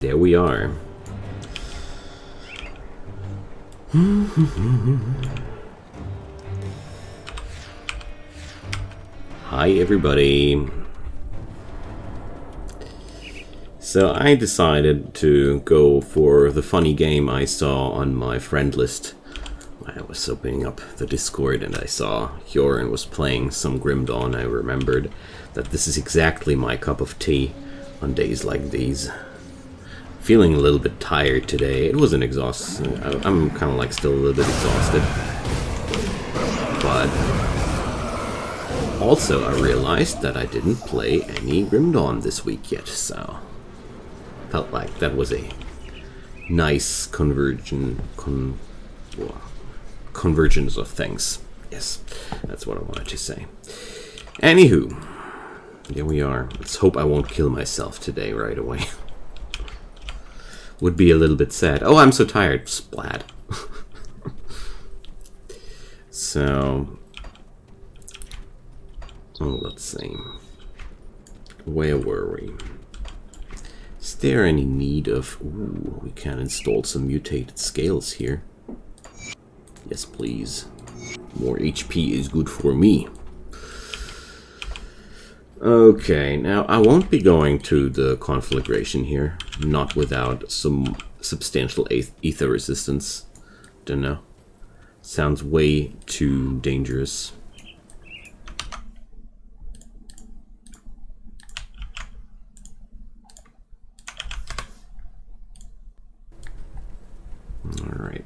There we are. Hi everybody. So I decided to go for the funny game I saw on my friend list. I was opening up the Discord and I saw Hjoran was playing some Grim Dawn. I remembered that this is exactly my cup of tea on days like these. Feeling a little bit tired today. It wasn't exhausting. I'm kind of like still a little bit exhausted. But also I realized that I didn't play any Grim Dawn this week yet, so felt like that was a nice convergence of things. Yes, that's what I wanted to say. Anywho, here we are. Let's hope I won't kill myself today right away. Would be a little bit sad. Oh, I'm so tired. Splat. So, let's see. Where were we? Is there any need of... Ooh, we can install some mutated scales here. Yes, please. More HP is good for me. Okay, now I won't be going to the conflagration here, not without some substantial ether resistance. Don't know. Sounds way too dangerous. Alright.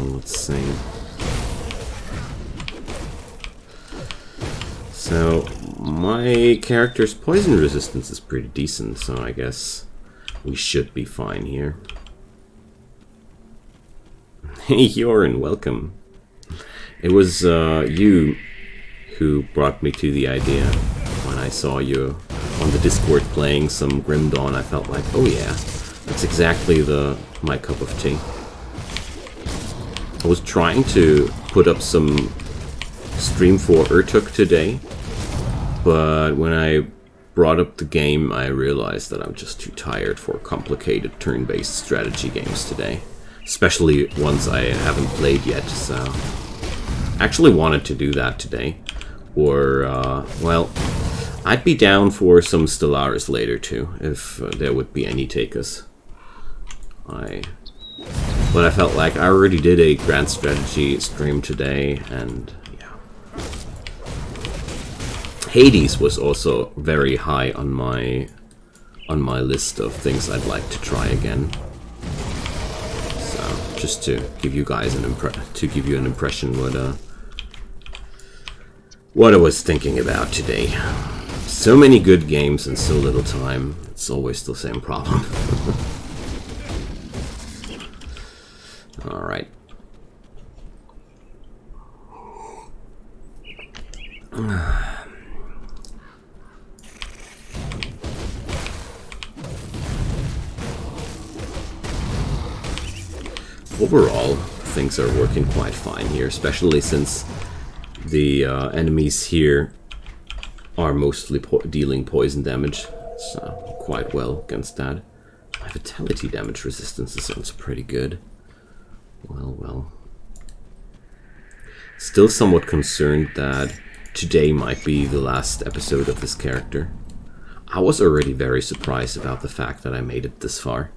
Let's see. So, my character's poison resistance is pretty decent, so I guess we should be fine here. Hey, Hjoran, welcome. It was you who brought me to the idea. When I saw you on the Discord playing some Grim Dawn, I felt like, oh yeah, that's exactly my cup of tea. I was trying to put up some stream for Urtuk today, but when I brought up the game, I realized that I'm just too tired for complicated turn-based strategy games today. Especially ones I haven't played yet, so... I actually wanted to do that today. Or, well, I'd be down for some Stellaris later too, if there would be any takers. But I felt like I already did a grand strategy stream today, and yeah. Hades was also very high on my list of things I'd like to try again. So just to give you guys an impression what I was thinking about today. So many good games and so little time. It's always the same problem. Alright. Overall, things are working quite fine here, especially since the enemies here are mostly dealing poison damage, so quite well against that. My vitality damage resistance is also pretty good. Well. Still somewhat concerned that today might be the last episode of this character. I was already very surprised about the fact that I made it this far.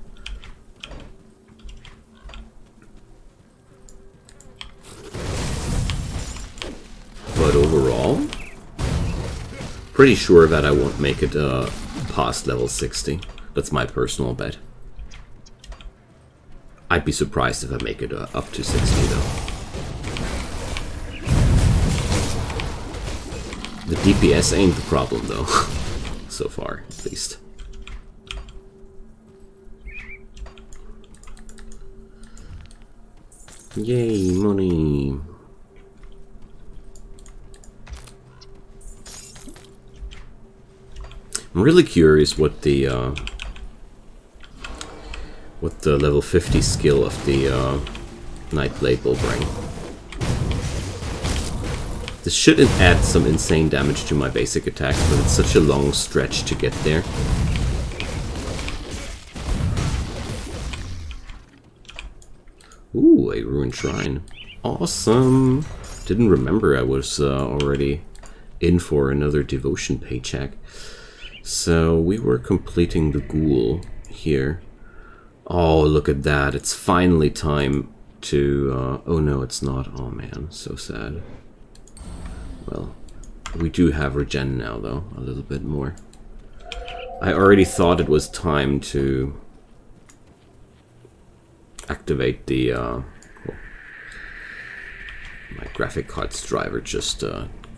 But overall, pretty sure that I won't make it past level 60. That's my personal bet. I'd be surprised if I make it up to 60 though. The DPS ain't the problem though, so far at least. Yay, money! I'm really curious what the level 50 skill of the Nightblade will bring. This should add some insane damage to my basic attacks, but it's such a long stretch to get there. Ooh, a ruined shrine. Awesome! Didn't remember I was already in for another devotion paycheck. So we were completing the ghoul here. Oh, look at that. It's finally time to... oh no, it's not. Oh man, so sad. Well, we do have regen now though, a little bit more. I already thought it was time to activate the... well, my graphic card's driver just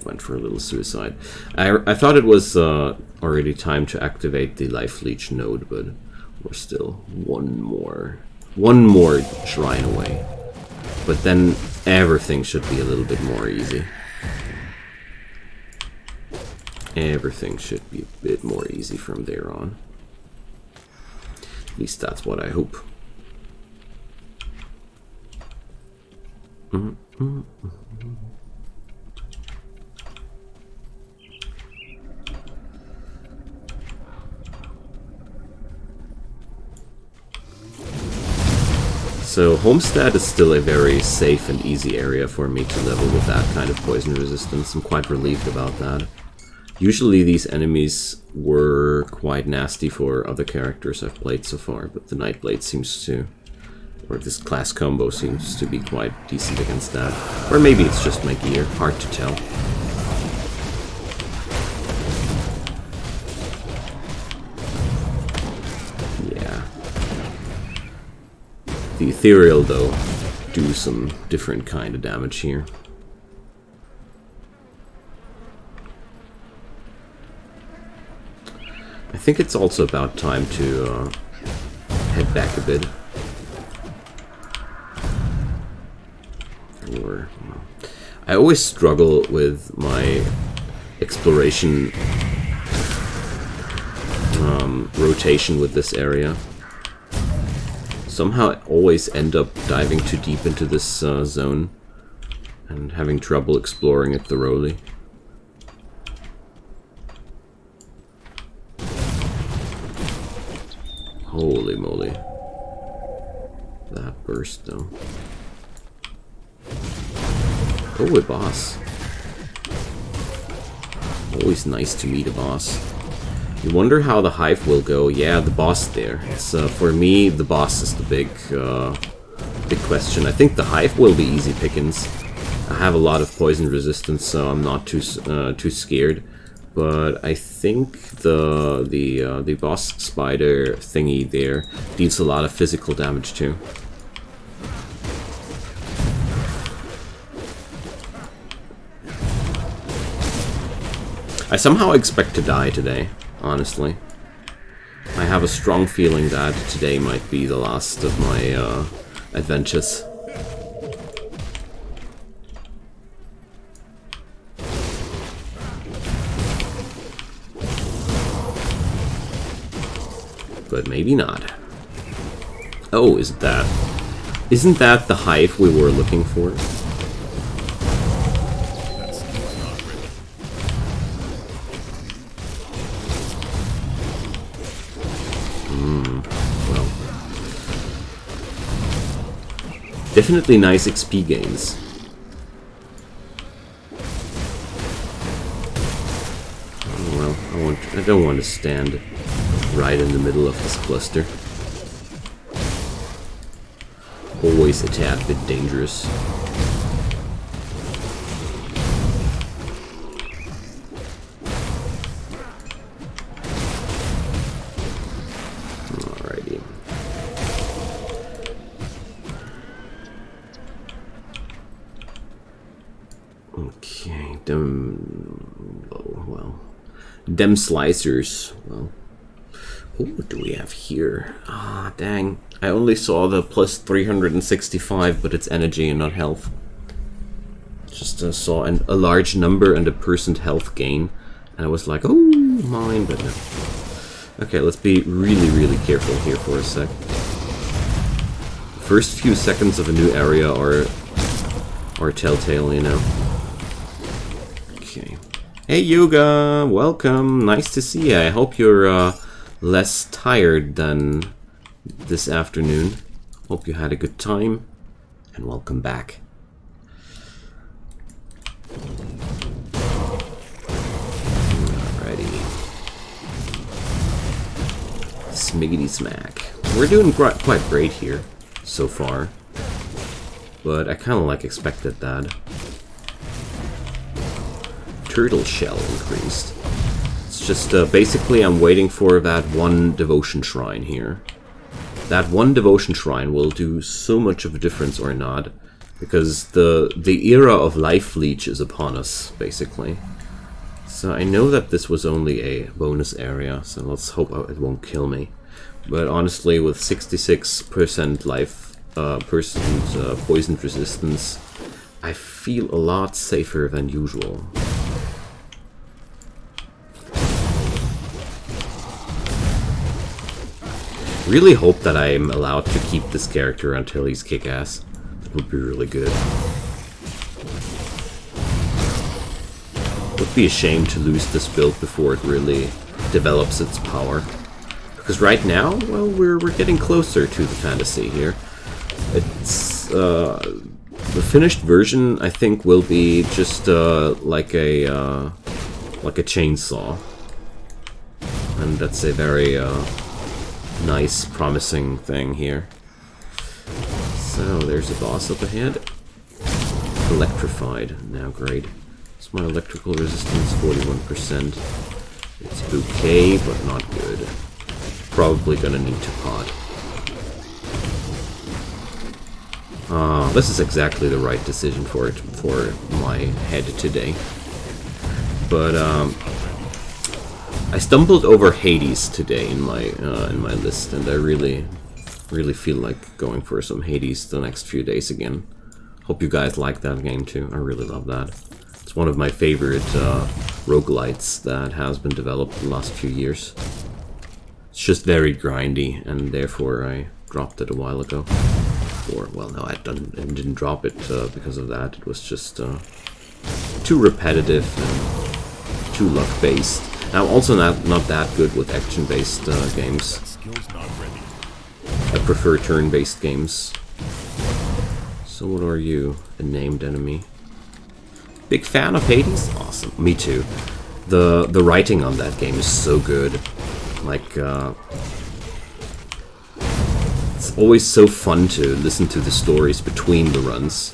went for a little suicide. I thought it was already time to activate the Life Leech node, but we're still one more shrine away. But then everything should be a little bit more easy. Everything should be a bit more easy from there on. At least that's what I hope. So Homestead is still a very safe and easy area for me to level with that kind of poison resistance. I'm quite relieved about that. Usually these enemies were quite nasty for other characters I've played so far, but the Nightblade seems to, or this class combo seems to be quite decent against that. Or maybe it's just my gear, hard to tell. Yeah. The Ethereal, though, do some different kind of damage here. I think it's also about time to head back a bit. Or, well, I always struggle with my exploration rotation with this area. Somehow I always end up diving too deep into this zone and having trouble exploring it thoroughly. Holy moly. That burst though. Oh, a boss. Always nice to meet a boss. You wonder how the Hive will go. Yeah, the boss there. It's, for me, the boss is the big question. I think the Hive will be easy pickings. I have a lot of poison resistance, so I'm not too scared. But I think the boss spider thingy there deals a lot of physical damage too. I somehow expect to die today, honestly. I have a strong feeling that today might be the last of my adventures. But maybe not. Oh, isn't that the Hive we were looking for? Well. Definitely nice XP gains. Oh, well, I don't want to stand right in the middle of this cluster. Always a tad bit dangerous. Alrighty. Okay, Dem slicers. Well, what do we have here? Ah, dang. I only saw the plus 365, but it's energy and not health. Just saw a large number and a percent health gain. And I was like, oh, mine, but no. Okay, let's be really, really careful here for a sec. The first few seconds of a new area are telltale, you know. Hey Yoga, welcome. Nice to see you. I hope you're less tired than this afternoon. Hope you had a good time, and welcome back. Alrighty. Smiggity smack. We're doing quite great here so far, but I kind of like expected that. Turtle shell increased. It's just basically I'm waiting for that one devotion shrine here. That one devotion shrine will do so much of a difference or not, because the era of life leech is upon us, basically. So I know that this was only a bonus area, so let's hope it won't kill me. But honestly, with 66% life, poison resistance, I feel a lot safer than usual. Really hope that I'm allowed to keep this character until he's kick-ass. That would be really good. Would be a shame to lose this build before it really develops its power. Because right now, well, we're getting closer to the fantasy here. It's the finished version, I think, will be just like a chainsaw, and that's a very nice, promising thing here. So there's a boss up ahead. Electrified, now great. It's my electrical resistance 41%. It's okay, but not good. Probably gonna need to pod. This is exactly the right decision for my head today. But I stumbled over Hades today in my list, and I really feel like going for some Hades the next few days again. Hope you guys like that game too. I really love that. It's one of my favorite roguelites that has been developed in the last few years. It's just very grindy, and therefore I dropped it a while ago. Or, well, no, I didn't drop it because of that. It was just too repetitive and too luck-based. I'm also not that good with action-based games. I prefer turn-based games. So what are you? A named enemy. Big fan of Hades? Awesome. Me too. The writing on that game is so good. Like, it's always so fun to listen to the stories between the runs.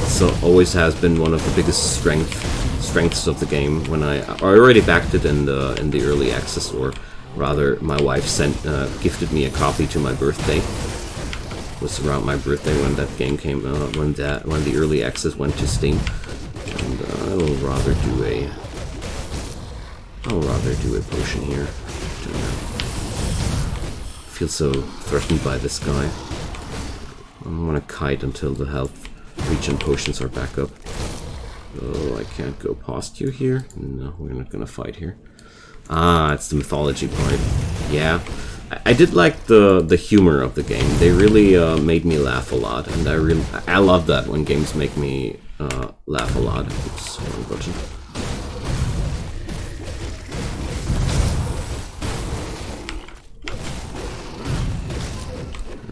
So always has been one of the biggest strengths of the game. When I already backed it in the early access, or rather, my wife gifted me a copy to my birthday. It was around my birthday when that game came out, when the early access went to Steam. And I'll rather do a potion here. I feel so threatened by this guy. I'm gonna kite until the health regen potions are back up. Oh, I can't go past you here. No, we're not gonna fight here. Ah, it's the mythology part. Yeah, I did like the humor of the game. They really made me laugh a lot, and I love that when games make me laugh a lot. Oops, wrong button.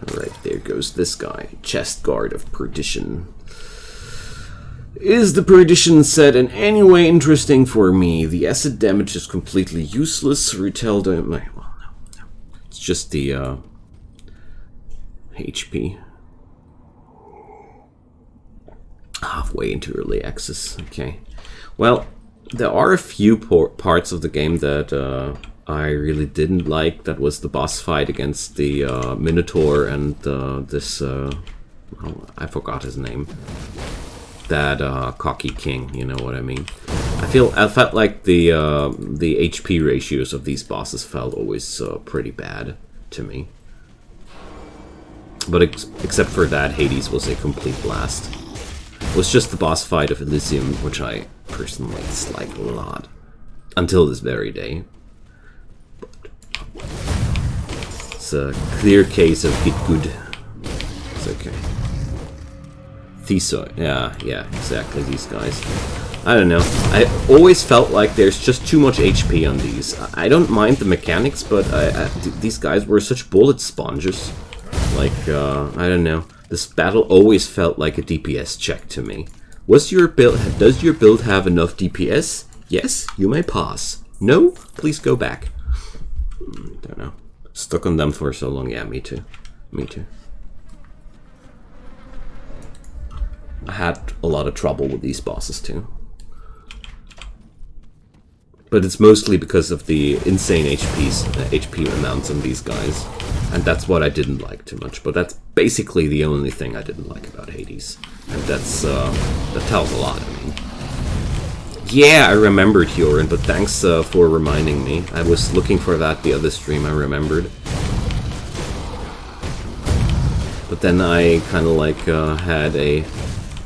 Alright, there goes this guy. Chest guard of perdition. Is the perdition set in any way interesting for me? The acid damage is completely useless. Retail damage. Well, no. It's just the HP. Halfway into early access. Okay. Well, there are a few parts of the game that I really didn't like. That was the boss fight against the Minotaur and this. Oh, I forgot his name. That cocky king, you know what I mean. I felt like the HP ratios of these bosses felt always pretty bad to me. But except for that, Hades was a complete blast. It was just the boss fight of Elysium, which I personally dislike a lot until this very day. But it's a clear case of get good. It's okay. Theso, yeah, exactly, these guys. I don't know. I always felt like there's just too much HP on these. I don't mind the mechanics, but these guys were such bullet sponges. Like, I don't know. This battle always felt like a DPS check to me. Does your build have enough DPS? Yes, you may pass. No? Please go back. Don't know. Stuck on them for so long. Yeah, me too. Me too. I had a lot of trouble with these bosses too. But it's mostly because of the insane HP amounts on these guys. And that's what I didn't like too much. But that's basically the only thing I didn't like about Hades. And that tells a lot, I mean. Yeah, I remembered Hyorin, but thanks for reminding me. I was looking for that the other stream, I remembered. But then I kind of like had a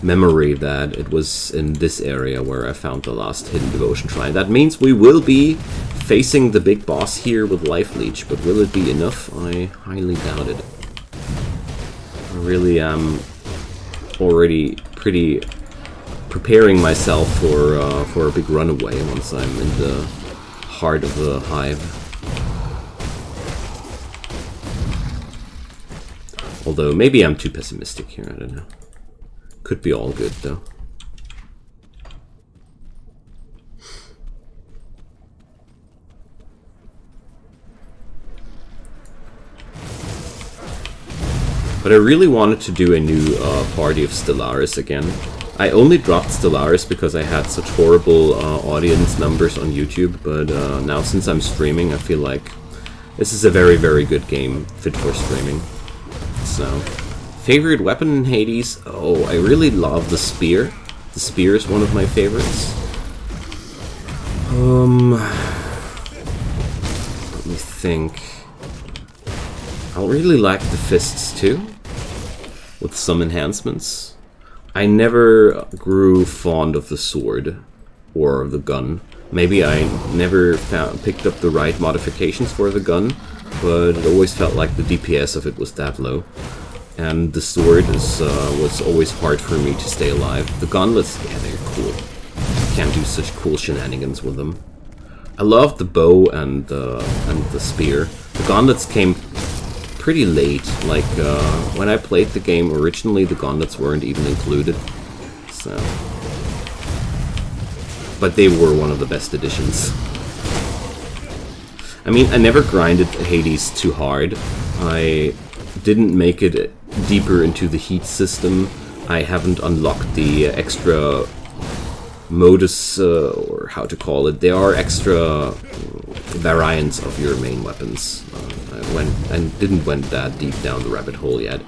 memory that it was in this area where I found the last hidden devotion shrine. That means we will be facing the big boss here with Life Leech, but will it be enough? I highly doubt it. I really am already pretty preparing myself for a big runaway once I'm in the heart of the hive. Although maybe I'm too pessimistic here, I don't know. Could be all good though. But I really wanted to do a new party of Stellaris again. I only dropped Stellaris because I had such horrible audience numbers on YouTube, but now since I'm streaming, I feel like this is a very, very good game, fit for streaming. So, favorite weapon in Hades? Oh, I really love the spear. The spear is one of my favorites. Let me think. I really like the fists too, with some enhancements. I never grew fond of the sword or the gun. Maybe I never picked up the right modifications for the gun, but it always felt like the DPS of it was that low. And the sword was always hard for me to stay alive. The gauntlets, yeah, they're cool. Can't do such cool shenanigans with them. I love the bow and the spear. The gauntlets came pretty late. Like when I played the game originally, the gauntlets weren't even included. So, but they were one of the best additions. I mean, I never grinded Hades too hard. I didn't make it deeper into the heat system. I haven't unlocked the extra modus, or how to call it. There are extra variants of your main weapons. I didn't went that deep down the rabbit hole yet,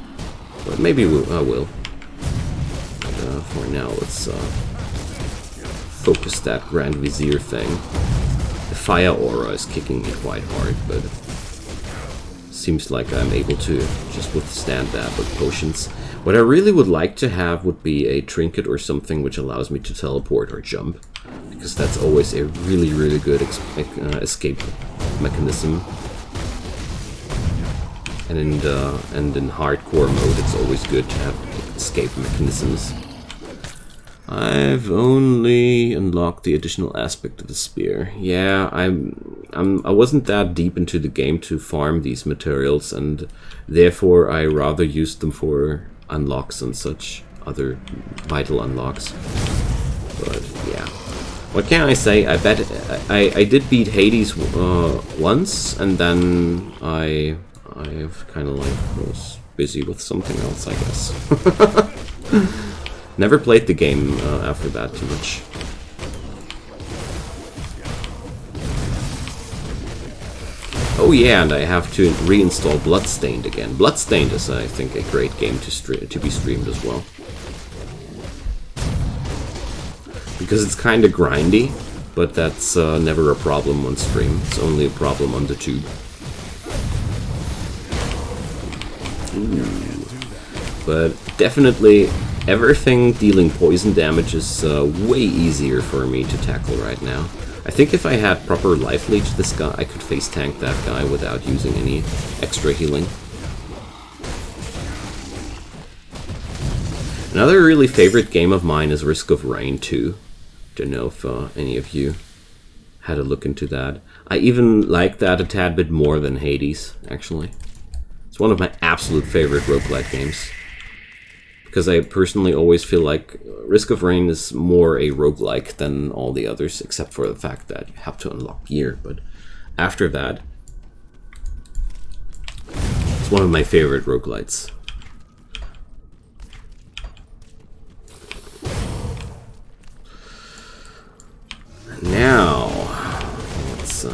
but maybe I will. But, for now, let's focus that Grand Vizier thing. The fire aura is kicking me quite hard, but seems like I'm able to just withstand that with potions. What I really would like to have would be a trinket or something which allows me to teleport or jump, because that's always a really, really good escape mechanism. And in hardcore mode, it's always good to have escape mechanisms. I've only unlocked the additional aspect of the spear. Yeah, I wasn't that deep into the game to farm these materials, and therefore I rather used them for unlocks and such other vital unlocks. But yeah, what can I say? I bet I did beat Hades once, and then I've kind of like was busy with something else, I guess. Never played the game after that too much. Oh yeah, and I have to reinstall Bloodstained again. Bloodstained is, I think, a great game to be streamed as well. Because it's kind of grindy, but that's never a problem on stream. It's only a problem on the tube. Ooh. But definitely, everything dealing poison damage is way easier for me to tackle right now. I think if I had proper life leech this guy, I could face tank that guy without using any extra healing. Another really favorite game of mine is Risk of Rain 2. Don't know if any of you had a look into that. I even like that a tad bit more than Hades, actually. It's one of my absolute favorite roguelite games. Because I personally always feel like Risk of Rain is more a roguelike than all the others, except for the fact that you have to unlock gear. But after that, it's one of my favorite roguelites. Now, let's,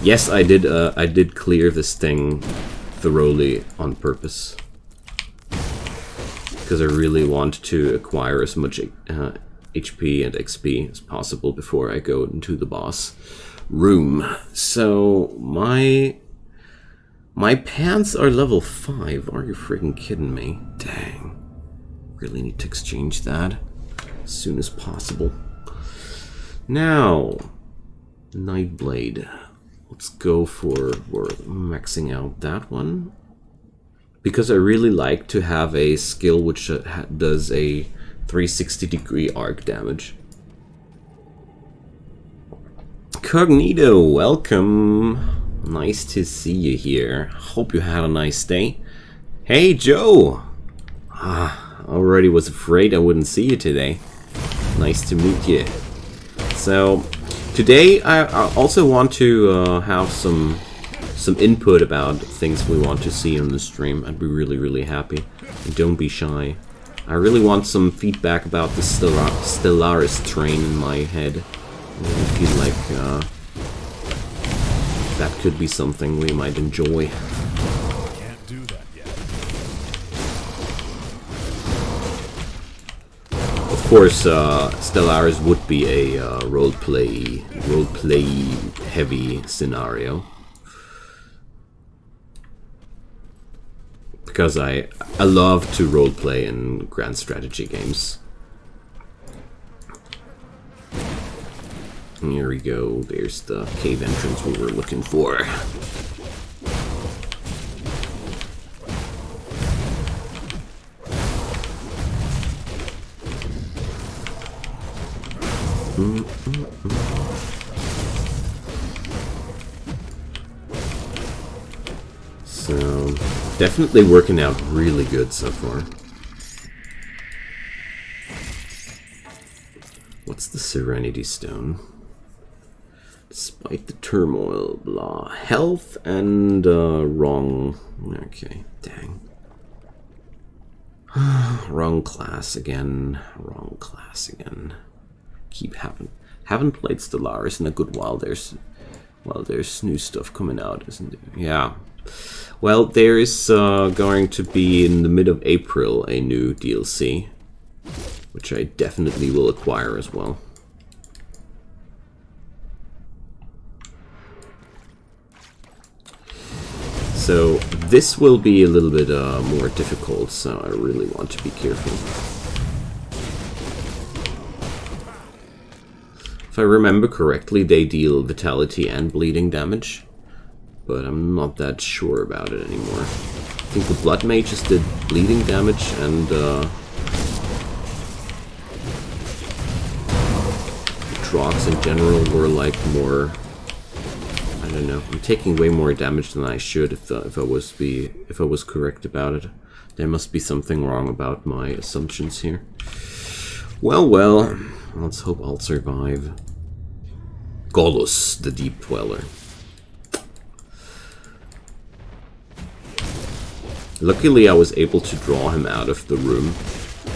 yes, I did clear this thing thoroughly on purpose. Because I really want to acquire as much HP and XP as possible before I go into the boss room. So my pants are level 5. Are you freaking kidding me? Dang. Really need to exchange that as soon as possible. Now, Nightblade. Let's go for maxing out that one. Because I really like to have a skill which does a 360-degree arc damage. Cognito, welcome. Nice to see you here. Hope you had a nice day. Hey, Joe! Already was afraid I wouldn't see you today. Nice to meet you. So, today I also want to have some input about things we want to see on the stream. I'd be really happy. And don't be shy. I really want some feedback about the Stellaris train in my head. I really feel like that could be something we might enjoy. Can't do that yet. Of course, Stellaris would be a roleplay heavy scenario. Because I love to roleplay in grand strategy games. Here we go, there's the cave entrance we were looking for. So, definitely working out really good so far. What's the Serenity Stone? Despite the turmoil, blah. Health and wrong. Okay, dang. Wrong class again. Wrong class again. Haven't played Stellaris in a good while. There's new stuff coming out, isn't there? Yeah. Well, there is going to be in the mid of April a new DLC, which I definitely will acquire as well. So this will be a little bit more difficult, so I really want to be careful. If I remember correctly, they deal vitality and bleeding damage, but I'm not that sure about it anymore. I think the Blood Mages did bleeding damage, and the Drogs in general were like more... I don't know. I'm taking way more damage than I should if I was correct about it. There must be something wrong about my assumptions here. Well, let's hope I'll survive. Golus, the Deep Dweller. Luckily, I was able to draw him out of the room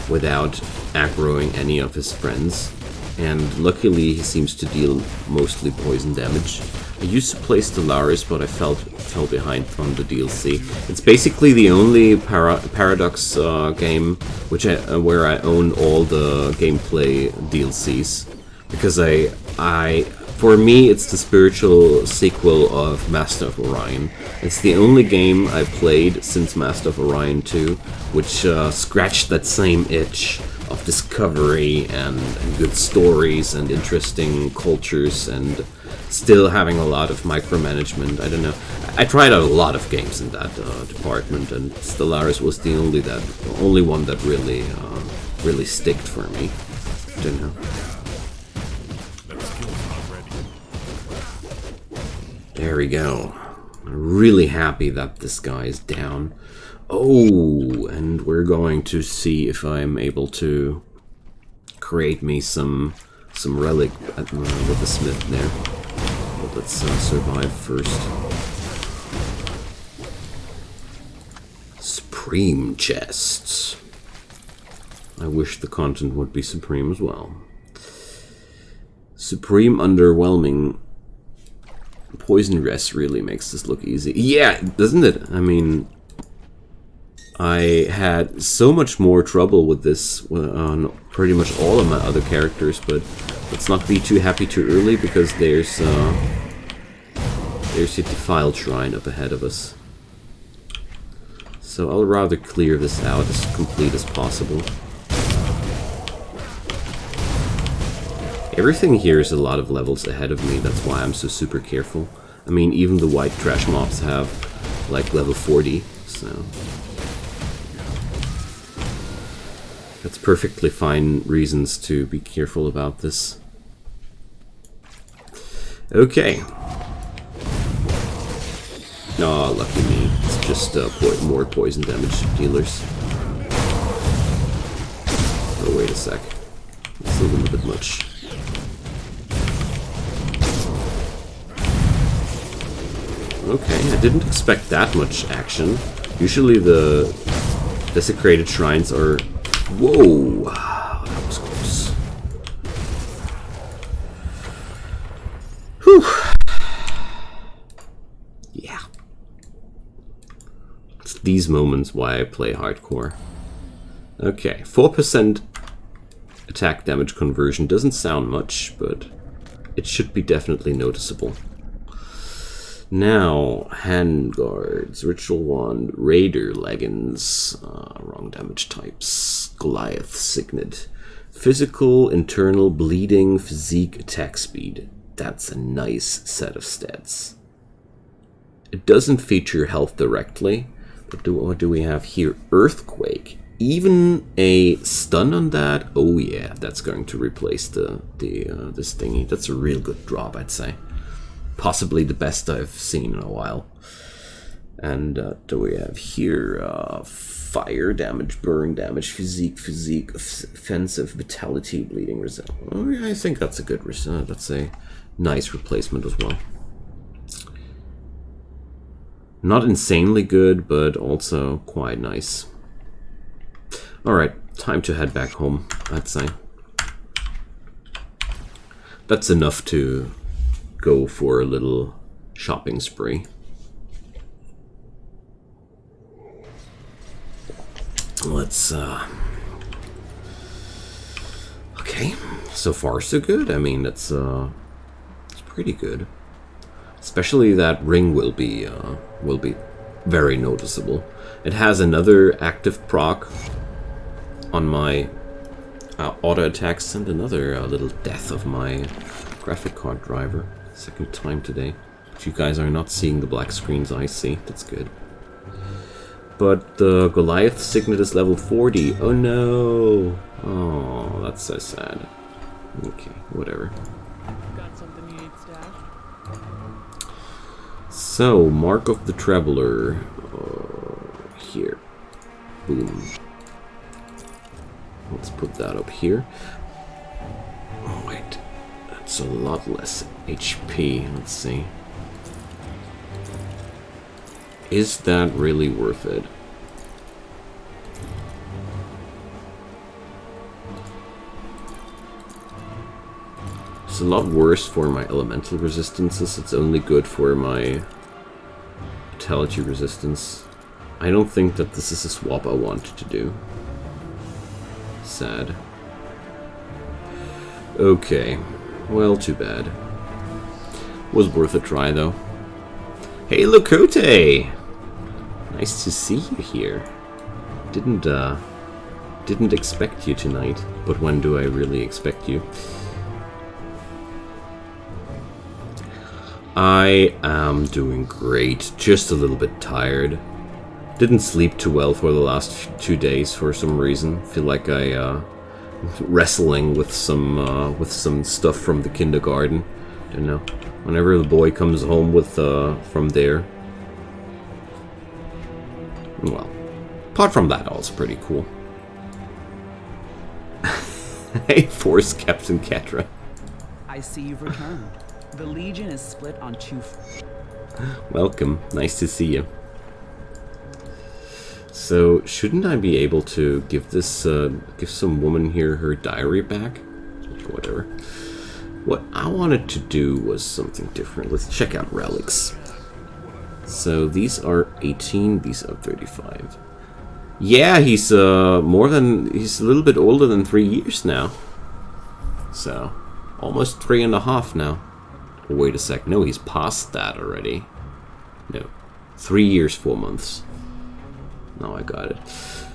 without aggroing any of his friends. And luckily, he seems to deal mostly poison damage. I used to play Stellaris, but I fell behind on the DLC. It's basically the only Paradox game where I own all the gameplay DLCs, because for me it's the spiritual sequel of Master of Orion. It's the only game I've played since Master of Orion 2, which scratched that same itch of discovery and good stories and interesting cultures and still having a lot of micromanagement. I don't know. I tried out a lot of games in that department, and Stellaris was the only one that really sticked for me. I don't know. There we go. I'm really happy that this guy is down. Oh, and we're going to see if I'm able to create me some relic with the smith there. But let's survive first. Supreme chests. I wish the content would be supreme as well. Supreme underwhelming. Poison rest really makes this look easy. Yeah, doesn't it? I mean, I had so much more trouble with this on pretty much all of my other characters, but let's not be too happy too early because there's a defiled shrine up ahead of us. So I'll rather clear this out as complete as possible. Everything here is a lot of levels ahead of me, that's why I'm so super careful. I mean, even the white trash mobs have like level 40, so that's perfectly fine reasons to be careful about this. Okay. Oh, lucky me. It's just more poison damage dealers. Oh, wait a sec. It's a little bit much. Okay, I didn't expect that much action. Usually the desecrated shrines are... Whoa! That was close. Whew! Yeah. It's these moments why I play hardcore. Okay, 4% attack damage conversion doesn't sound much, but it should be definitely noticeable. Now, handguards, ritual wand, raider leggings, wrong damage types, Goliath signet, physical, internal, bleeding, physique, attack speed. That's a nice set of stats. It doesn't feature health directly, but what do we have here? Earthquake. Even a stun on that? Oh yeah, that's going to replace this thingy. That's a real good drop, I'd say. Possibly the best I've seen in a while. And do we have here fire damage, burn damage, physique, offensive, vitality, bleeding, resist. Oh, yeah, I think that's a good that's a nice replacement as well. Not insanely good, but also quite nice. Alright, time to head back home, I'd say. That's enough to go for a little shopping spree. Let's okay, so far so good. I mean, it's pretty good. Especially that ring will be very noticeable. It has another active proc on my auto attacks and another little death of my graphic card driver. Second time today. But you guys are not seeing the black screens I see. That's good. But the Goliath signet is level 40. Oh no! Oh, that's so sad. Okay, whatever. Got something you need stashed? So, Mark of the Traveler. Here. Boom. Let's put that up here. Oh, wait. That's a lot less HP. Let's see. Is that really worth it? It's a lot worse for my elemental resistances. It's only good for my vitality resistance. I don't think that this is a swap I wanted to do. Sad. Okay. Well, too bad. Was worth a try, though. Hey, Lokote! Nice to see you here. Didn't expect you tonight, but when do I really expect you? I am doing great, just a little bit tired. Didn't sleep too well for the last 2 days for some reason. Feel like I wrestling with some stuff from the kindergarten. Don't know. Whenever the boy comes home with from there. Well, apart from that, all's pretty cool. Hey, Force Captain Catra. I see you've returned. The Legion is split on two. Welcome. Nice to see you. So, shouldn't I be able to give this, give some woman here her diary back? Whatever. What I wanted to do was something different. Let's check out relics. So, these are 18, these are 35. Yeah, he's, he's a little bit older than 3 years now. So, almost 3.5 now. Oh, wait a sec, no, he's past that already. No, 3 years, 4 months. Now I got it.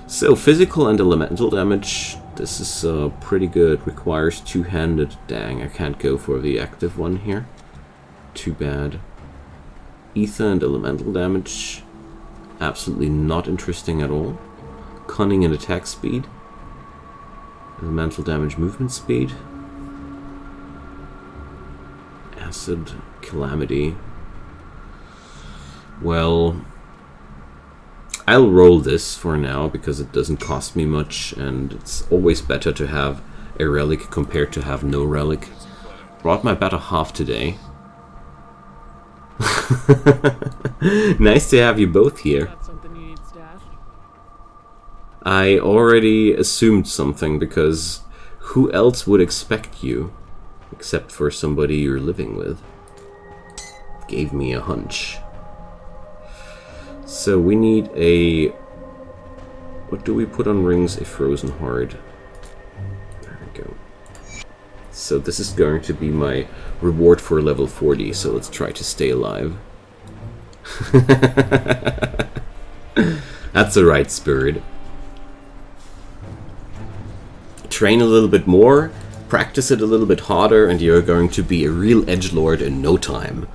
So, physical and elemental damage. This is pretty good. Requires two-handed. Dang, I can't go for the active one here. Too bad. Ether and elemental damage. Absolutely not interesting at all. Cunning and attack speed. Elemental damage movement speed. Acid calamity. Well, I'll roll this for now because it doesn't cost me much and it's always better to have a relic compared to have no relic. Brought my better half today. Nice to have you both here. Got something you need stashed? I already assumed something because who else would expect you except for somebody you're living with? Gave me a hunch. So we need a... What do we put on rings? A frozen heart. There we go. So this is going to be my reward for level 40, so let's try to stay alive. That's the right spirit. Train a little bit more, practice it a little bit harder, and you're going to be a real edgelord in no time.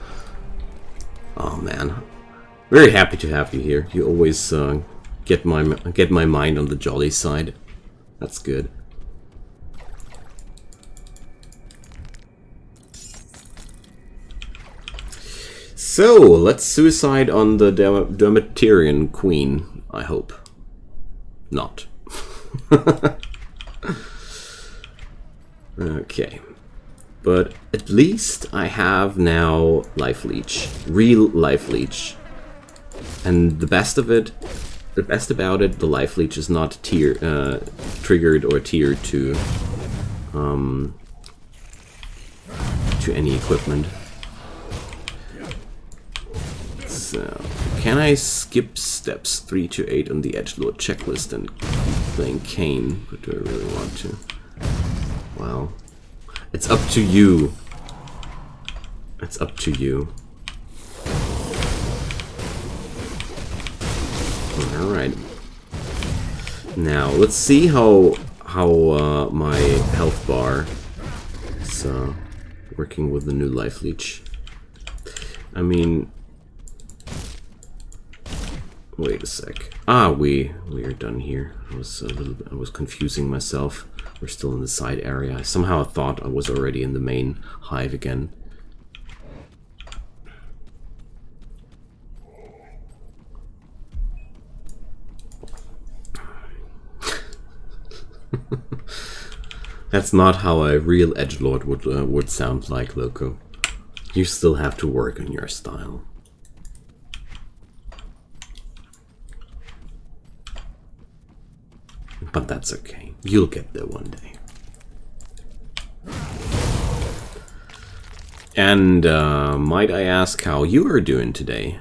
Oh man. Very happy to have you here. You always get my mind on the jolly side. That's good. So, let's suicide on the Demeterian Queen, I hope. Not. Okay. But at least I have now Life Leech. Real Life Leech. And the best about it, the Life Leech is not triggered or tiered to any equipment. So, can I skip steps 3 to 8 on the Edgelord checklist and keep playing Kane? But do I really want to? Well, it's up to you. It's up to you. Alright. Now, let's see how my health bar is working with the new Life Leech. I mean... Wait a sec. Ah, we are done here. I was confusing myself. We're still in the side area. I somehow thought I was already in the main hive again. That's not how a real edgelord would sound like, Loco. You still have to work on your style. But that's okay. You'll get there one day. And might I ask how you are doing today?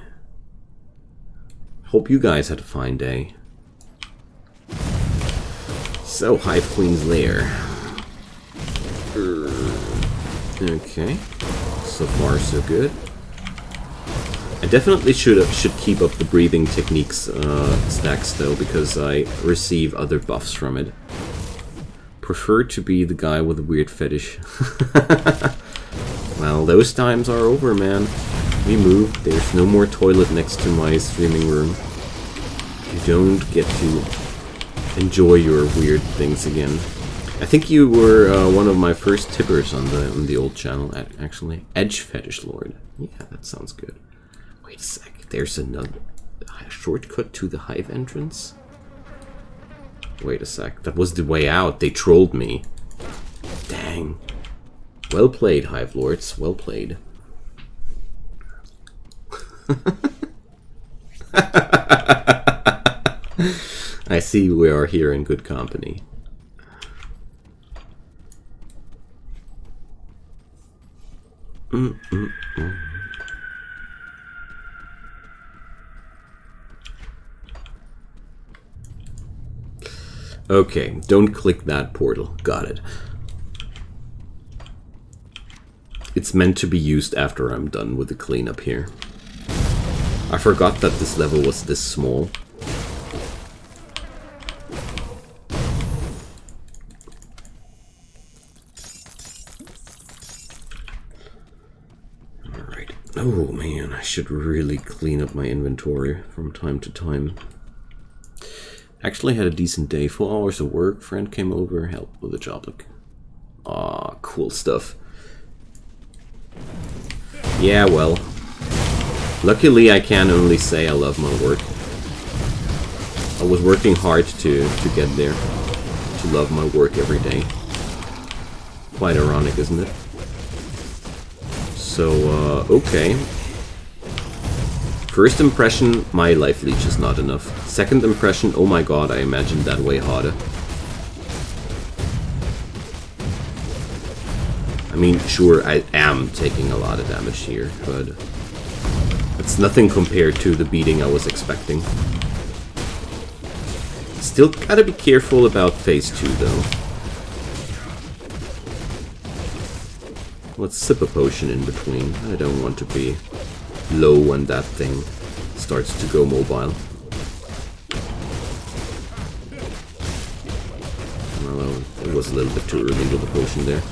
Hope you guys had a fine day. So, Hive Queen's Lair. Okay. So far, so good. I definitely should keep up the breathing techniques stacks though, because I receive other buffs from it. Prefer to be the guy with a weird fetish. Well, those times are over, man. We moved. There's no more toilet next to my streaming room. You don't get to enjoy your weird things again. I think you were one of my first tippers on the old channel, actually. Edge Fetish Lord. Yeah, that sounds good. Wait a sec. There's another shortcut to the hive entrance? Wait a sec. That was the way out. They trolled me. Dang. Well played, Hive Lords. Well played. I see we are here in good company. Okay, don't click that portal. Got it. It's meant to be used after I'm done with the cleanup here. I forgot that this level was this small. Alright. Oh man, I should really clean up my inventory from time to time. Actually had a decent day. 4 hours of work. Friend came over, helped with the job. Look. Aw, cool stuff. Yeah, well. Luckily, I can only say I love my work. I was working hard to get there. To love my work every day. Quite ironic, isn't it? So, okay. First impression, my life leech is not enough. Second impression, oh my god, I imagined that way harder. I mean, sure, I am taking a lot of damage here, but it's nothing compared to the beating I was expecting. Still gotta be careful about phase 2, though. Let's sip a potion in between. I don't want to be low when that thing starts to go mobile. Well, it was a little bit too early with the potion there.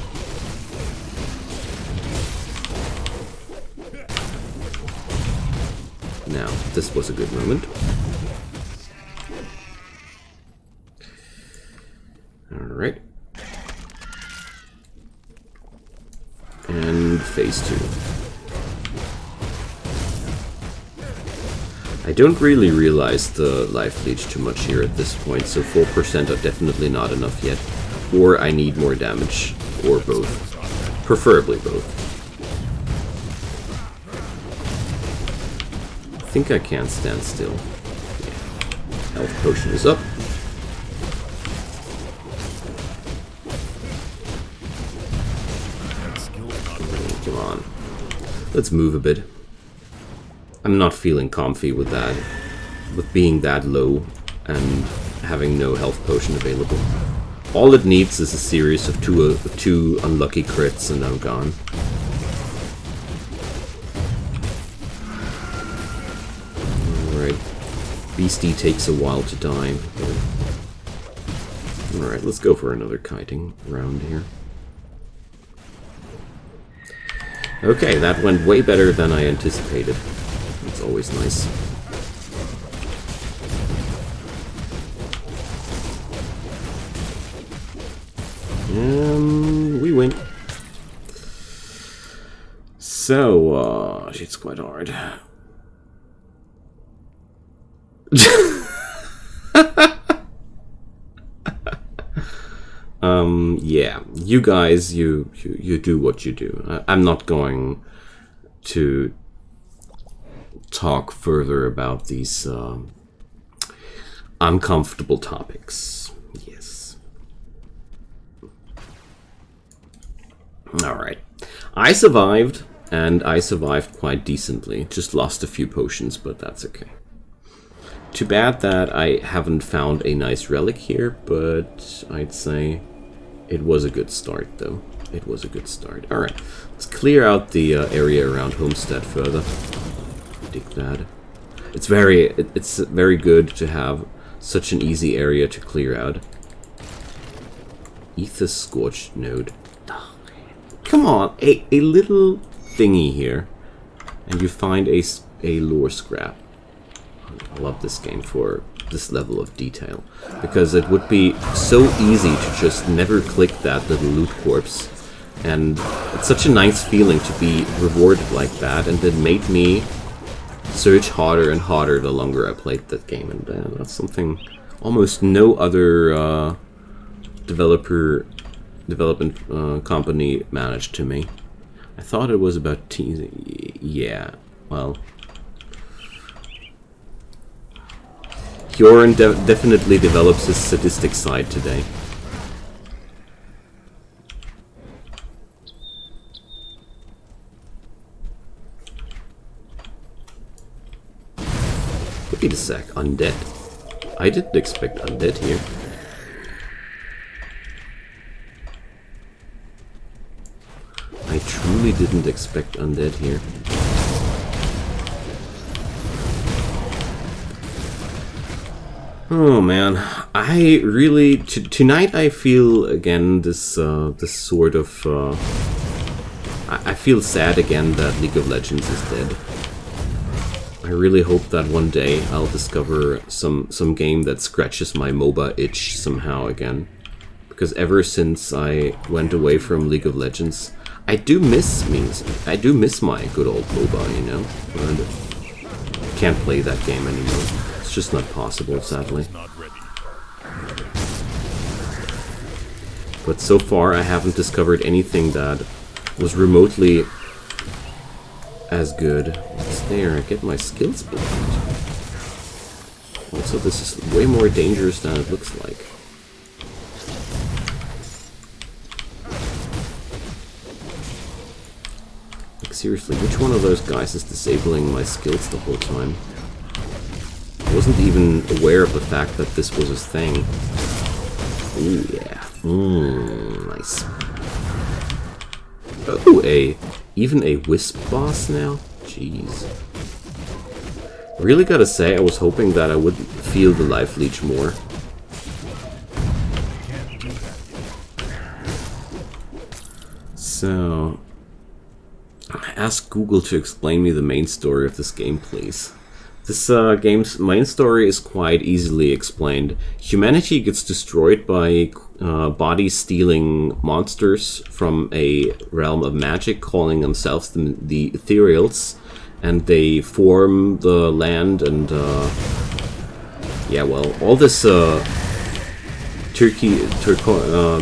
Now, this was a good moment. Alright. And phase 2. I don't really realize the life leech too much here at this point, so 4% are definitely not enough yet. Or I need more damage, or both. Preferably both. I think I can't stand still. Yeah. Health potion is up. Come on. Let's move a bit. I'm not feeling comfy with that, with being that low and having no health potion available. All it needs is a series of two unlucky crits and I'm gone. Alright. Beastie takes a while to die. Alright, let's go for another kiting round here. Okay, that went way better than I anticipated. It's always nice. We win. So, it's quite hard. Yeah, you guys, you do what you do. I'm not going to talk further about these uncomfortable topics. Yes. Alright. I survived, and I survived quite decently. Just lost a few potions, but that's okay. Too bad that I haven't found a nice relic here, but I'd say it was a good start, though. It was a good start. Alright, let's clear out the area around Homestead further. Dig that. It's very good to have such an easy area to clear out. Ether Scorched Node. Oh, come on, a little thingy here, and you find a lore scrap. I love this game for this level of detail, because it would be so easy to just never click that little loot corpse, and it's such a nice feeling to be rewarded like that, and it made me search harder and harder the longer I played that game, and that's something almost no other development company managed to me. I thought it was about teasing. Yeah, well, Hyorin definitely develops his sadistic side today. Wait a sec, undead. I didn't expect undead here. I truly didn't expect undead here. Oh man, I really tonight I feel again this this sort of I feel sad again that League of Legends is dead. I really hope that one day I'll discover some game that scratches my MOBA itch somehow again, because ever since I went away from League of Legends, I do miss my good old MOBA, you know. But I can't play that game anymore. It's just not possible, sadly. But so far I haven't discovered anything that was remotely as good. What's there? I get my skills blocked. Also, this is way more dangerous than it looks like. Like, seriously, which one of those guys is disabling my skills the whole time? I wasn't even aware of the fact that this was a thing. Ooh, yeah. Nice. Oh, even a Wisp boss now? Jeez. Really gotta say, I was hoping that I would feel the life leech more. So, ask Google to explain me the main story of this game, please. This game's main story is quite easily explained. Humanity gets destroyed by body-stealing monsters from a realm of magic, calling themselves the Ethereals, and they form the land, and yeah, well, all this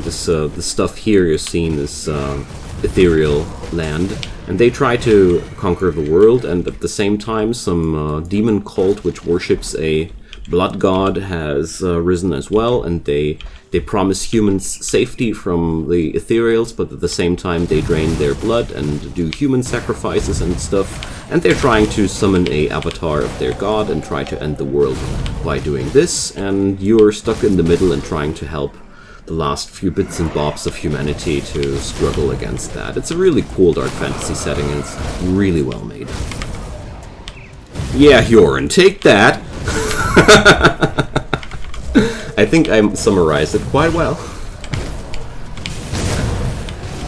this stuff here you're seeing is ethereal land, and they try to conquer the world, and at the same time some demon cult which worships a blood god has risen as well, and they promise humans safety from the ethereals, but at the same time they drain their blood and do human sacrifices and stuff, and they're trying to summon a avatar of their god and try to end the world by doing this, and you're stuck in the middle and trying to help the last few bits and bobs of humanity to struggle against that. It's a really cool dark fantasy setting, and it's really well made. Yeah, Hyorin, take that! I think I summarized it quite well.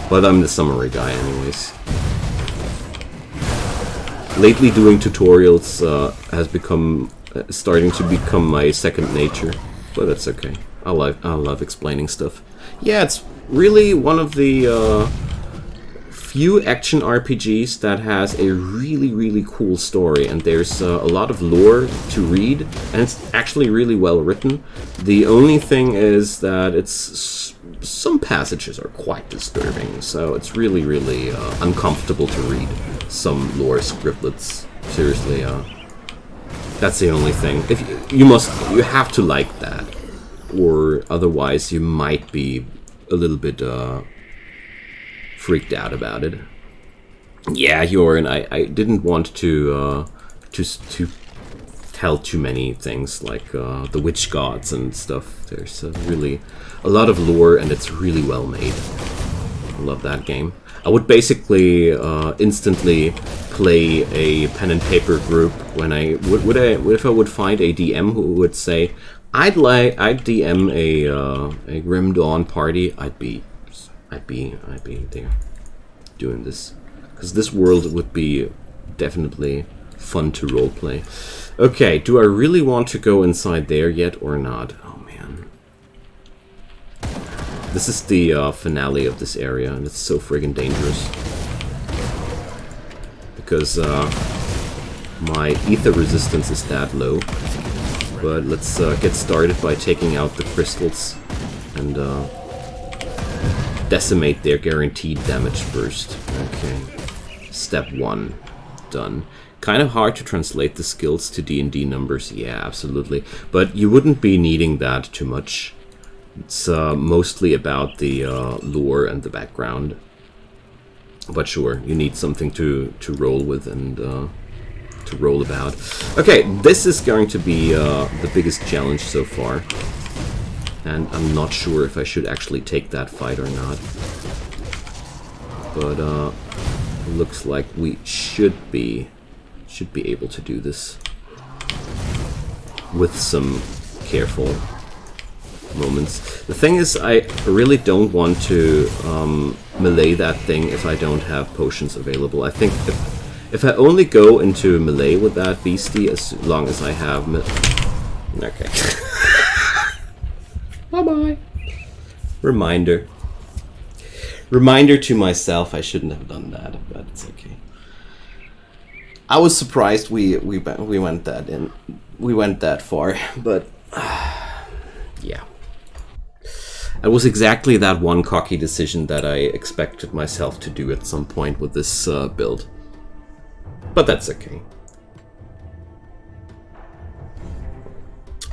But I'm the summary guy anyways. Lately doing tutorials has become starting to become my second nature, but that's okay. I love explaining stuff. Yeah, it's really one of the few action RPGs that has a really cool story, and there's a lot of lore to read, and it's actually really well written. The only thing is that some passages are quite disturbing, so it's really uncomfortable to read some lore scriptlets. Seriously, that's the only thing. If you have to like that, or otherwise you might be a little bit freaked out about it. Yeah, Hyorin, I didn't want to tell too many things like the witch gods and stuff. There's really a lot of lore, and it's really well made. I love that game. I would basically instantly play a pen and paper group when if I would find a DM who would say I'd DM a Grim Dawn party. I'd be there doing this, because this world would be definitely fun to roleplay. Okay, do I really want to go inside there yet or not? Oh man. This is the finale of this area, and it's so friggin' dangerous. Because my ether resistance is that low. But let's get started by taking out the crystals and decimate their guaranteed damage first. Okay. Step 1. Done. Kind of hard to translate the skills to D&D numbers. Yeah, absolutely. But you wouldn't be needing that too much. It's mostly about the lore and the background. But sure, you need something to roll with and to roll about. Okay, this is going to be the biggest challenge so far. And I'm not sure if I should actually take that fight or not. But looks like we should be able to do this with some careful moments. The thing is, I really don't want to melee that thing if I don't have potions available. I think if I only go into melee with that beastie as long as I have okay. Bye-bye. Reminder to myself, I shouldn't have done that, but it's okay. I was surprised we went that far, but yeah. It was exactly that one cocky decision that I expected myself to do at some point with this build. But that's okay.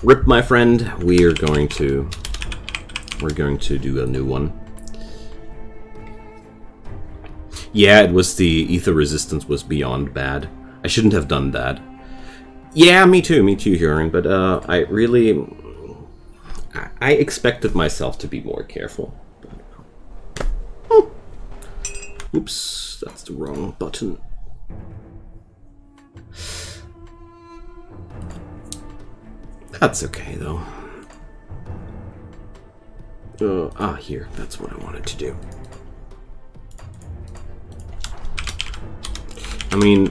Rip, my friend, we're going to do a new one. Yeah, it was the ether resistance was beyond bad. I shouldn't have done that. Yeah, me too, Huron, but I expected myself to be more careful. Oh. Oops, that's the wrong button. That's okay, though. Here. That's what I wanted to do. I mean,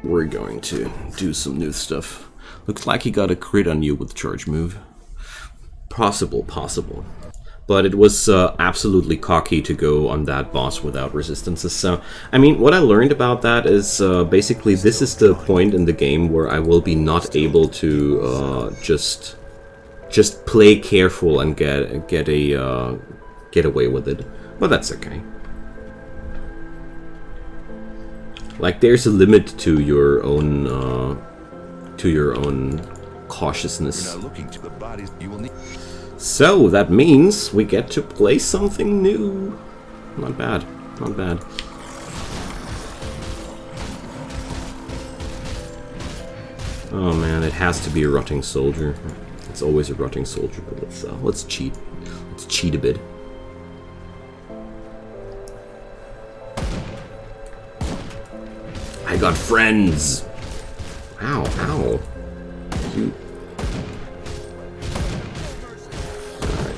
we're going to do some new stuff. Looks like he got a crit on you with charge move. Possible. But it was absolutely cocky to go on that boss without resistances. So, I mean, what I learned about that is basically this is the point in the game where I will be not able to just play careful and get away with it. But that's okay. Like, there's a limit to your own cautiousness. So that means we get to play something new. Not bad. Oh man, it has to be a rotting soldier. It's always a rotting soldier, but let's cheat. Let's cheat a bit. I got friends. Ow. You. Alright.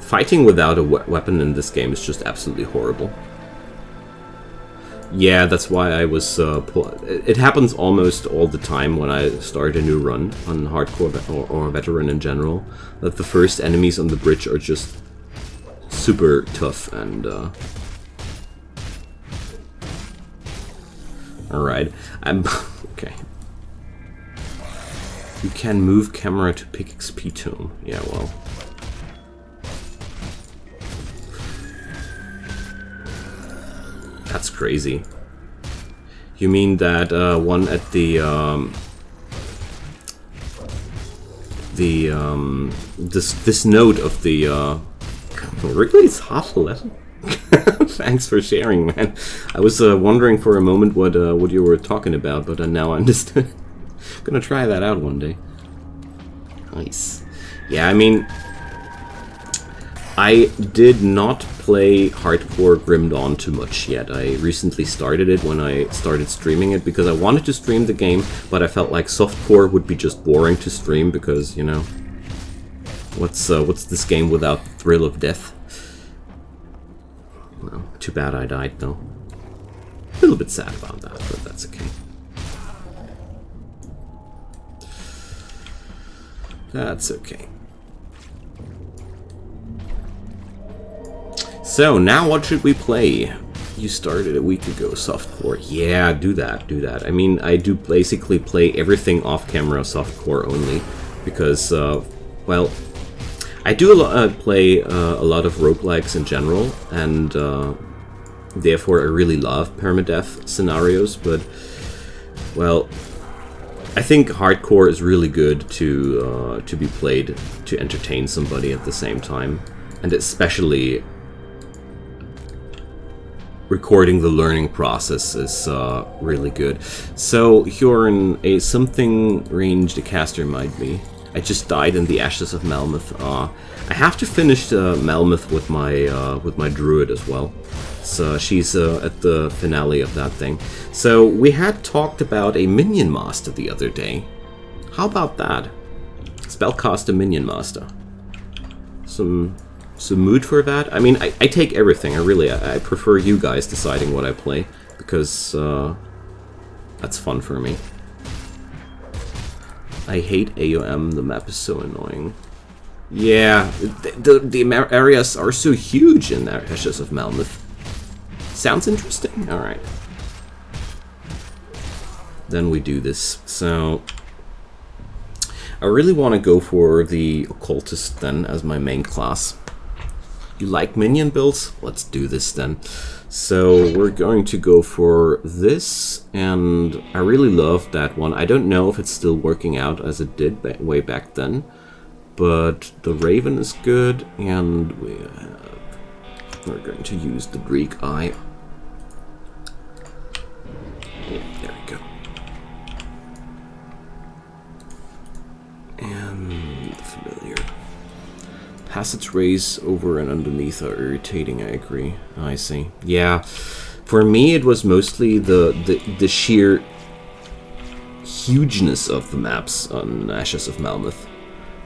Fighting without a weapon in this game is just absolutely horrible. Yeah, that's why I was... it happens almost all the time when I start a new run on hardcore or veteran in general, that the first enemies on the bridge are just super tough and... Alright, I'm... okay. You can move camera to pick XP tome. Yeah, well... That's crazy. You mean that one at this node of the really, it's half a letter. Thanks for sharing, man. I was wondering for a moment what you were talking about, but now I understood. Gonna try that out one day. Nice. Yeah, I mean, I did not play hardcore Grim Dawn too much yet. I recently started it when I started streaming it because I wanted to stream the game, but I felt like softcore would be just boring to stream because, you know, what's this game without the thrill of death? Well, too bad I died though. little bit sad about that, but that's okay. That's okay. So, now what should we play? You started a week ago, softcore. Yeah, do that, do that. I mean, I do basically play everything off-camera softcore only, because, well, I do play a lot of roguelikes in general, and therefore I really love permadeath scenarios, but, well, I think hardcore is really good to be played to entertain somebody at the same time, and especially recording the learning process is really good. So you're in a something range the caster might be. I just died in the Ashes of Malmouth. I have to finish Malmouth with my druid as well. So she's at the finale of that thing. So we had talked about a minion master the other day. How about that? Spellcaster minion master. Some mood for that? I mean, I take everything. I prefer you guys deciding what I play, because that's fun for me. I hate AOM. The map is so annoying. Yeah, the areas are so huge in the Ashes of Malmouth. Sounds interesting. All right. Then we do this. So I really want to go for the occultist then as my main class. You like minion builds? Let's do this then. So we're going to go for this, and I really love that one. I don't know if it's still working out as it did way back then, but the Raven is good, and we're going to use the Greek Eye. There we go. And the familiar. Passage rays over and underneath are irritating, I agree. I see. Yeah, for me it was mostly the sheer hugeness of the maps on Ashes of Malmouth.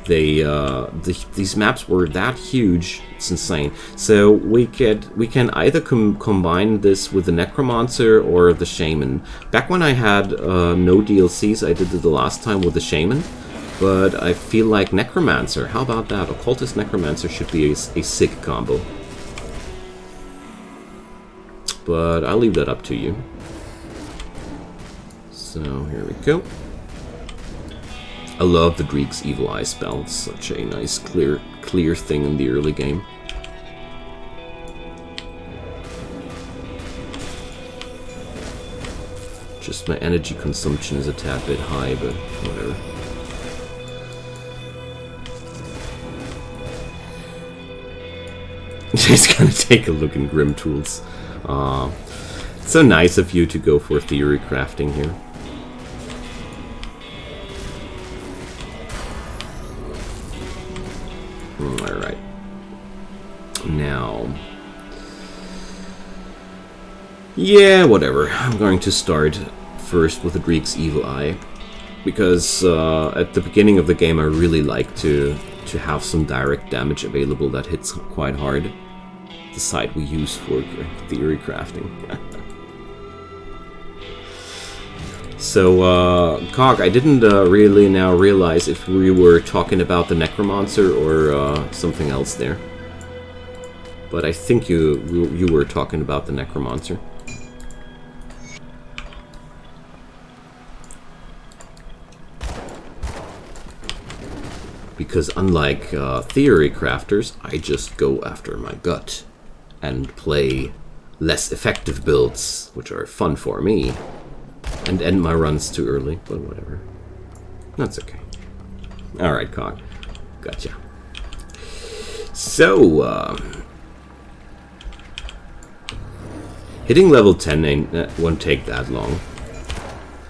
These maps were that huge, it's insane. So we can either combine this with the Necromancer or the Shaman. Back when I had no DLCs, I did it the last time with the Shaman. But I feel like Necromancer, how about that? Occultist Necromancer should be a sick combo. But I'll leave that up to you. So here we go. I love the Greek's Evil Eye spell. It's such a nice clear thing in the early game. Just my energy consumption is a tad bit high, but whatever. Just gonna take a look in Grim Tools. It's so nice of you to go for theory crafting here. Alright. Now... yeah, whatever. I'm going to start first with the Greek's Evil Eye. Because at the beginning of the game I really like to have some direct damage available that hits quite hard. The site we use for theory crafting. So, Cog, I didn't really now realize if we were talking about the Necromancer or something else there. But I think you were talking about the Necromancer. Because unlike theory crafters, I just go after my gut and play less effective builds, which are fun for me, and end my runs too early, but whatever. That's okay. Alright, Cog. Gotcha. So, hitting level 10 won't take that long.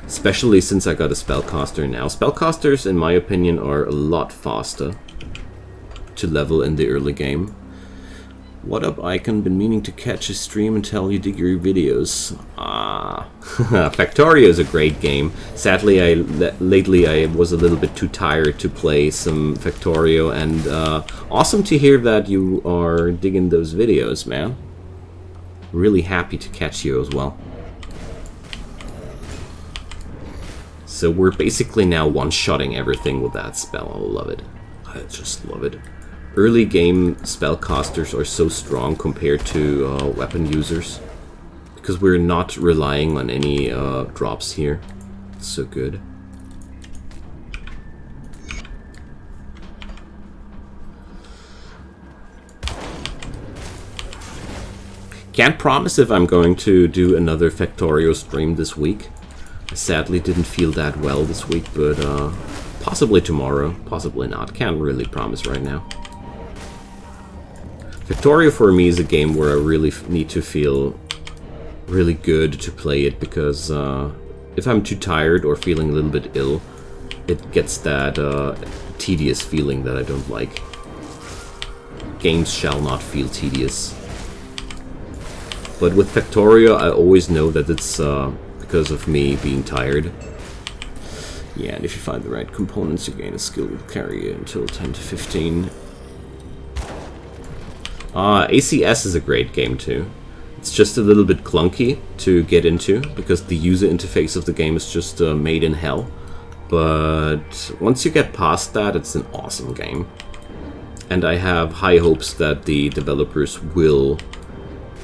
Especially since I got a Spellcaster now. Spellcasters, in my opinion, are a lot faster to level in the early game. What up, Icon? Been meaning to catch a stream and tell you dig your videos. Ah, Factorio is a great game. Sadly, lately I was a little bit too tired to play some Factorio, and awesome to hear that you are digging those videos, man. Really happy to catch you as well. So we're basically now one-shotting everything with that spell. I love it. I just love it. Early game spellcasters are so strong compared to weapon users. Because we're not relying on any drops here. It's so good. Can't promise if I'm going to do another Factorio stream this week. I sadly didn't feel that well this week, but possibly tomorrow, possibly not. Can't really promise right now. Factorio for me is a game where I really need to feel really good to play it, because if I'm too tired or feeling a little bit ill, it gets that tedious feeling that I don't like. Games shall not feel tedious. But with Factorio, I always know that it's because of me being tired. Yeah, and if you find the right components, you gain a skill will carry you until 10 to 15. ACS is a great game too. It's just a little bit clunky to get into, because the user interface of the game is just made in hell. But once you get past that, it's an awesome game. And I have high hopes that the developers will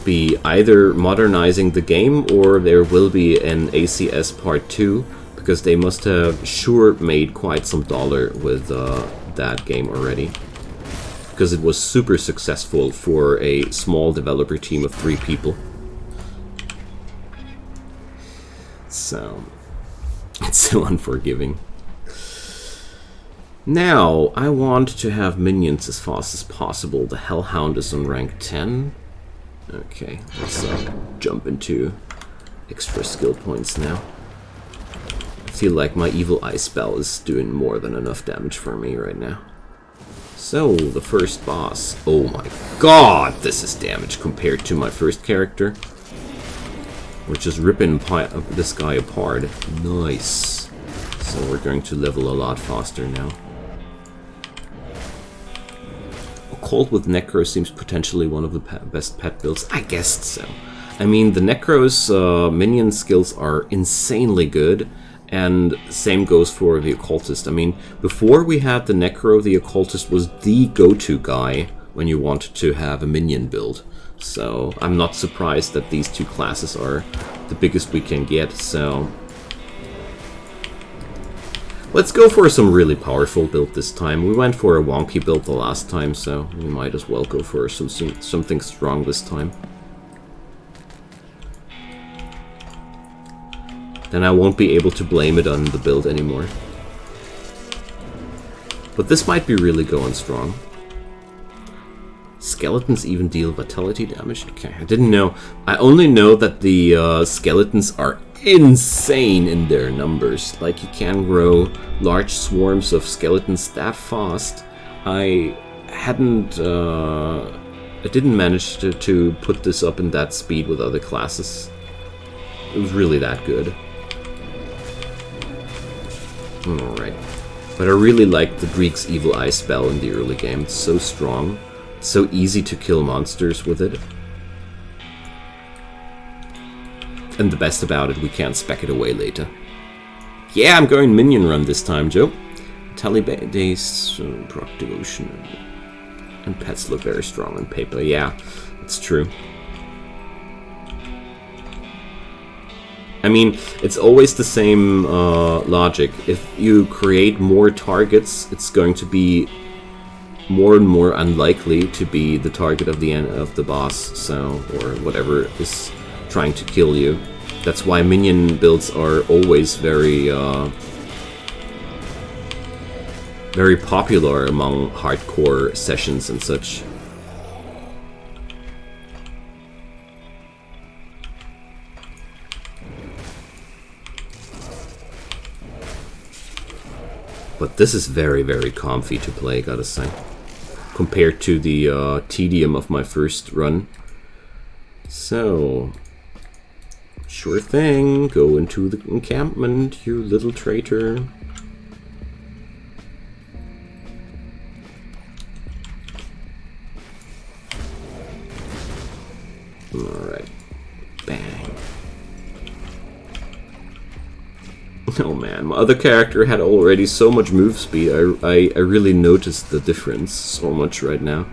be either modernizing the game, or there will be an ACS Part 2, because they must have sure made quite some dollar with that game already. Because it was super successful for a small developer team of 3 people. So, it's so unforgiving. Now, I want to have minions as fast as possible. The Hellhound is on rank 10. Okay, let's jump into extra skill points now. I feel like my Evil Eye spell is doing more than enough damage for me right now. So, the first boss. Oh my god, this is damage compared to my first character. We're just ripping this guy apart. Nice. So we're going to level a lot faster now. Cold with Necro seems potentially one of the best pet builds. I guessed so. I mean, the Necro's minion skills are insanely good, and same goes for the Occultist. I mean, before we had the Necro, the Occultist was the go-to guy when you wanted to have a minion build. So I'm not surprised that these two classes are the biggest we can get, so let's go for some really powerful build this time. We went for a wonky build the last time, so we might as well go for something strong this time. Then I won't be able to blame it on the build anymore. But this might be really going strong. Skeletons even deal vitality damage? Okay, I didn't know. I only know that the skeletons are insane in their numbers. Like, you can grow large swarms of skeletons that fast. I didn't manage to put this up in that speed with other classes. It was really that good. Alright. But I really liked the Greek's Evil Eye spell in the early game. It's so strong. It's so easy to kill monsters with it. And the best about it, we can't spec it away later. Yeah, I'm going minion run this time, Joe. Tally-based proc devotion. And pets look very strong on paper. Yeah, it's true. I mean, it's always the same logic. If you create more targets, it's going to be more and more unlikely to be the target of the end of the boss, so, or whatever is trying to kill you. That's why minion builds are always very very popular among hardcore sessions and such. But this is very, very comfy to play, gotta say. Compared to the tedium of my first run. So, sure thing, go into the encampment, you little traitor. Alright. Bang. Oh man, my other character had already so much move speed. I really noticed the difference so much right now.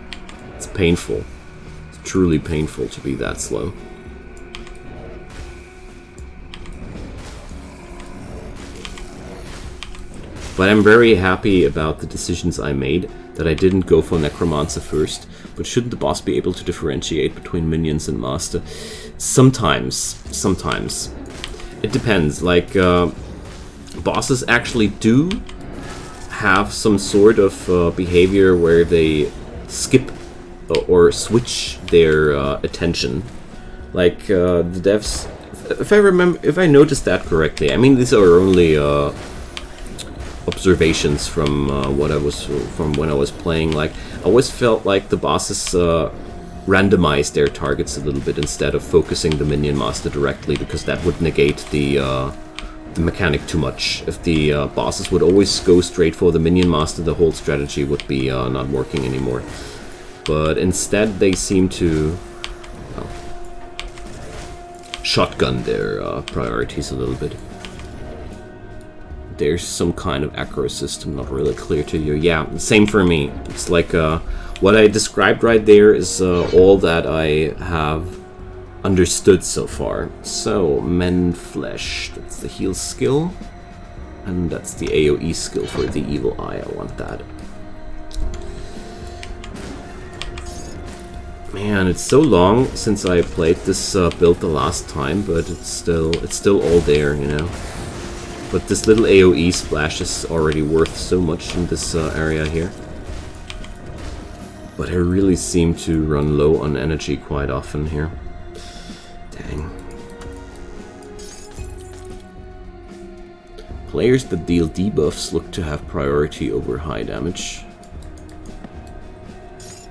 It's painful. It's truly painful to be that slow. But I'm very happy about the decisions I made, that I didn't go for Necromancer first. But shouldn't the boss be able to differentiate between minions and master? Sometimes. It depends. Like, bosses actually do have some sort of behavior where they skip or switch their attention. Like, the devs... If I noticed that correctly, I mean, these are only... observations from when I was playing. Like, I always felt like the bosses randomized their targets a little bit instead of focusing the minion master directly, because that would negate the mechanic too much. If the bosses would always go straight for the minion master, the whole strategy would be not working anymore. But instead, they seem to shotgun their priorities a little bit. There's some kind of acro system not really clear to you. Yeah, same for me. It's like what I described right there is all that I have understood so far. So, Mend Flesh, that's the heal skill. And that's the AoE skill for the Evil Eye. I want that. Man, it's so long since I played this build the last time, but it's still all there, you know. But this little AoE splash is already worth so much in this area here. But I really seem to run low on energy quite often here. Dang. Players that deal debuffs look to have priority over high damage.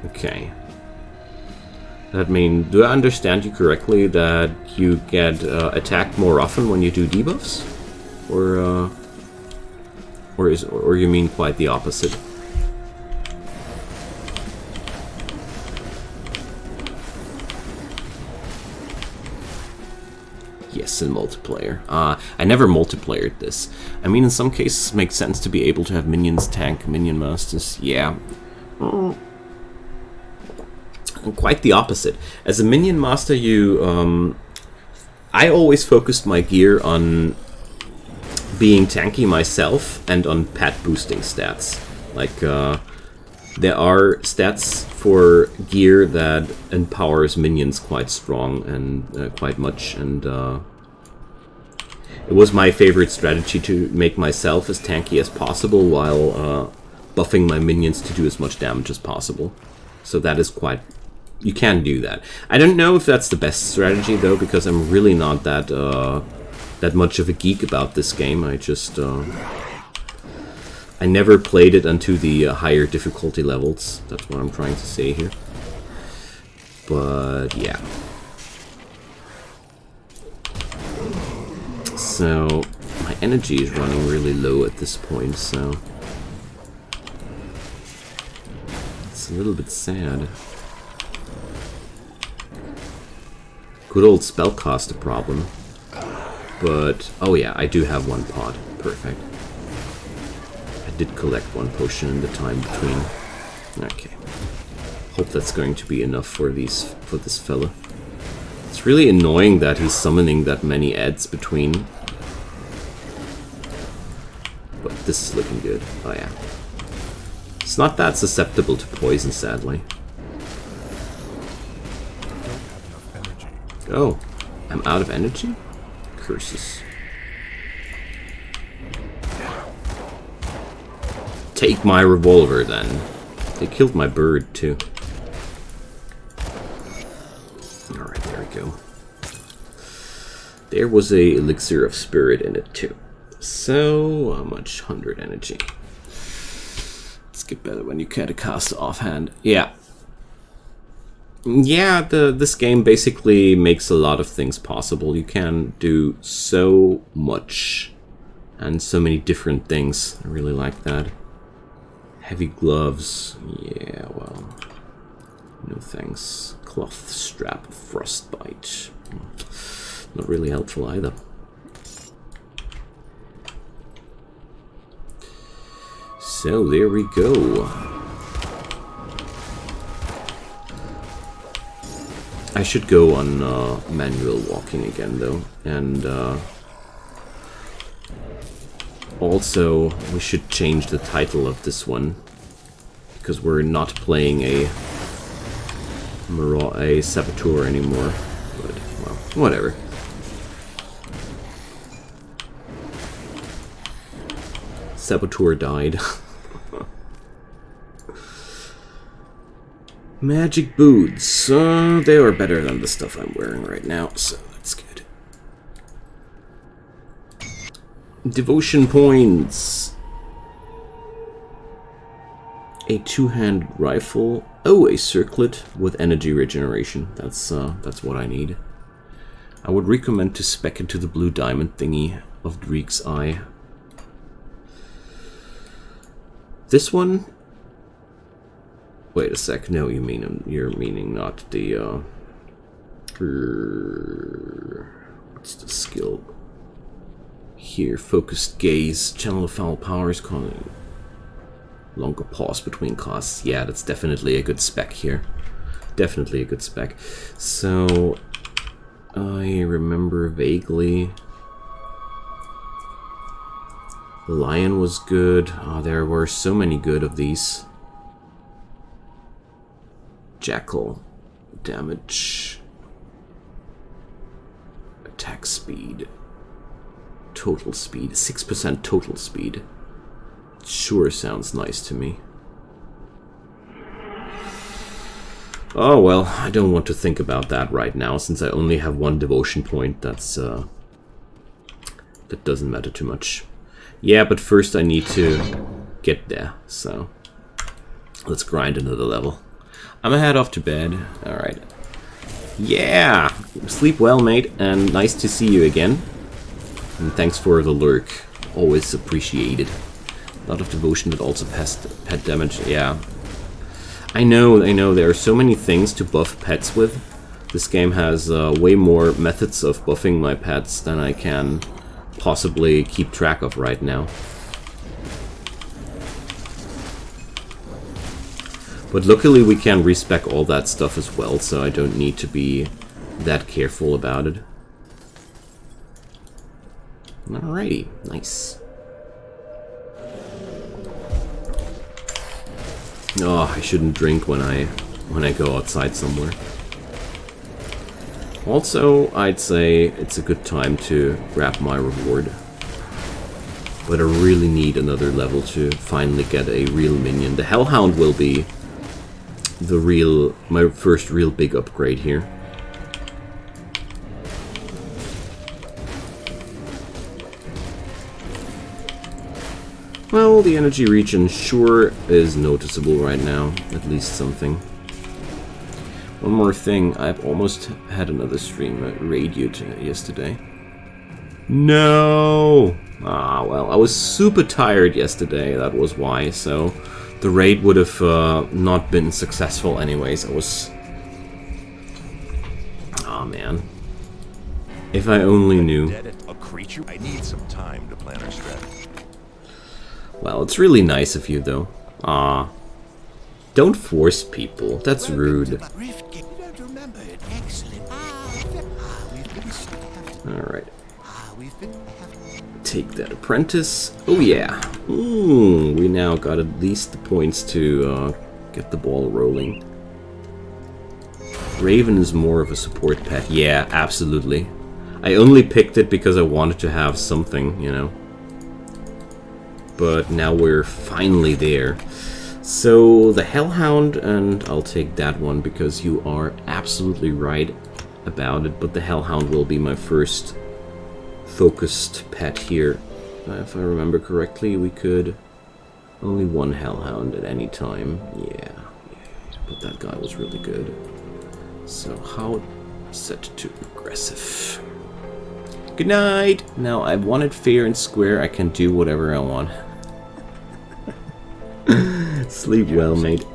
Okay. That means, do I understand you correctly that you get attacked more often when you do debuffs? Or you mean quite the opposite? Yes, in multiplayer. I never multiplayered this. I mean, in some cases it makes sense to be able to have minions tank minion masters. Yeah. Quite the opposite. As a minion master, you... I always focused my gear on being tanky myself and on pet boosting stats. Like, there are stats for gear that empowers minions quite strong and quite much, and it was my favorite strategy to make myself as tanky as possible while buffing my minions to do as much damage as possible. So that is quite... You can do that. I don't know if that's the best strategy though, because I'm really not that much of a geek about this game. I just I never played it onto the higher difficulty levels. That's what I'm trying to say here. But yeah. So my energy is running really low at this point, so it's a little bit sad. Good old spellcaster problem. But, oh yeah, I do have one pod. Perfect. I did collect one potion in the time between. Okay. Hope that's going to be enough for this fella. It's really annoying that he's summoning that many ads between. But this is looking good. Oh yeah. It's not that susceptible to poison, sadly. Oh, I'm out of energy? Curses. Take my revolver then. They killed my bird too. Alright, there we go. There was a elixir of spirit in it too. So, how much? 100 energy. Let's get better when you can't cast offhand. Yeah. Yeah, this game basically makes a lot of things possible. You can do so much and so many different things. I really like that. Heavy gloves. Yeah, well, no thanks. Cloth strap, frostbite. Not really helpful either. So there we go. I should go on manual walking again though, and also we should change the title of this one, because we're not playing a Saboteur anymore, but well, whatever. Saboteur died. Magic boots. They are better than the stuff I'm wearing right now, so that's good. Devotion points. A two-hand rifle. Oh, a circlet with energy regeneration. That's what I need. I would recommend to spec into the blue diamond thingy of Dreek's Eye. This one. Wait a sec. No, you're meaning not the. What's the skill? Here, focused gaze, channel of foul powers, calling. Longer pause between casts. Yeah, that's definitely a good spec here. Definitely a good spec. So, I remember vaguely. The lion was good. Oh, there were so many good of these. Jackal. Damage. Attack speed. Total speed. 6% total speed. Sure sounds nice to me. Oh well, I don't want to think about that right now, since I only have one devotion point. That doesn't matter too much. Yeah, but first I need to get there, so let's grind another level. I'm gonna head off to bed. Alright. Yeah! Sleep well, mate, and nice to see you again. And thanks for the lurk. Always appreciated. A lot of devotion, but also pet damage. Yeah. I know, there are so many things to buff pets with. This game has way more methods of buffing my pets than I can possibly keep track of right now. But luckily we can respec all that stuff as well, so I don't need to be that careful about it. Alrighty, nice. Oh, I shouldn't drink when I go outside somewhere. Also, I'd say it's a good time to grab my reward. But I really need another level to finally get a real minion. The Hellhound will be my first real big upgrade here. Well, the energy regen sure is noticeable right now. At least something. One more thing, I've almost had another stream radioed yesterday. No! Ah, well, I was super tired yesterday, that was why, so the raid would have not been successful anyways. I was... Ah, man. If I only knew. A creature? I need some time to plan our strategy. Well, it's really nice of you, though. Ah. Don't force people. That's rude. Alright. Take that apprentice. Oh yeah. Ooh, we now got at least the points to get the ball rolling. Raven is more of a support pet. Yeah, absolutely. I only picked it because I wanted to have something, you know. But now we're finally there. So the Hellhound, and I'll take that one because you are absolutely right about it, but the Hellhound will be my first focused pet here. If I remember correctly, we could only one Hellhound at any time. Yeah, but that guy was really good. So how set to aggressive. Good night. Now I want it fair and square. I can do whatever I want. Sleep well, mate.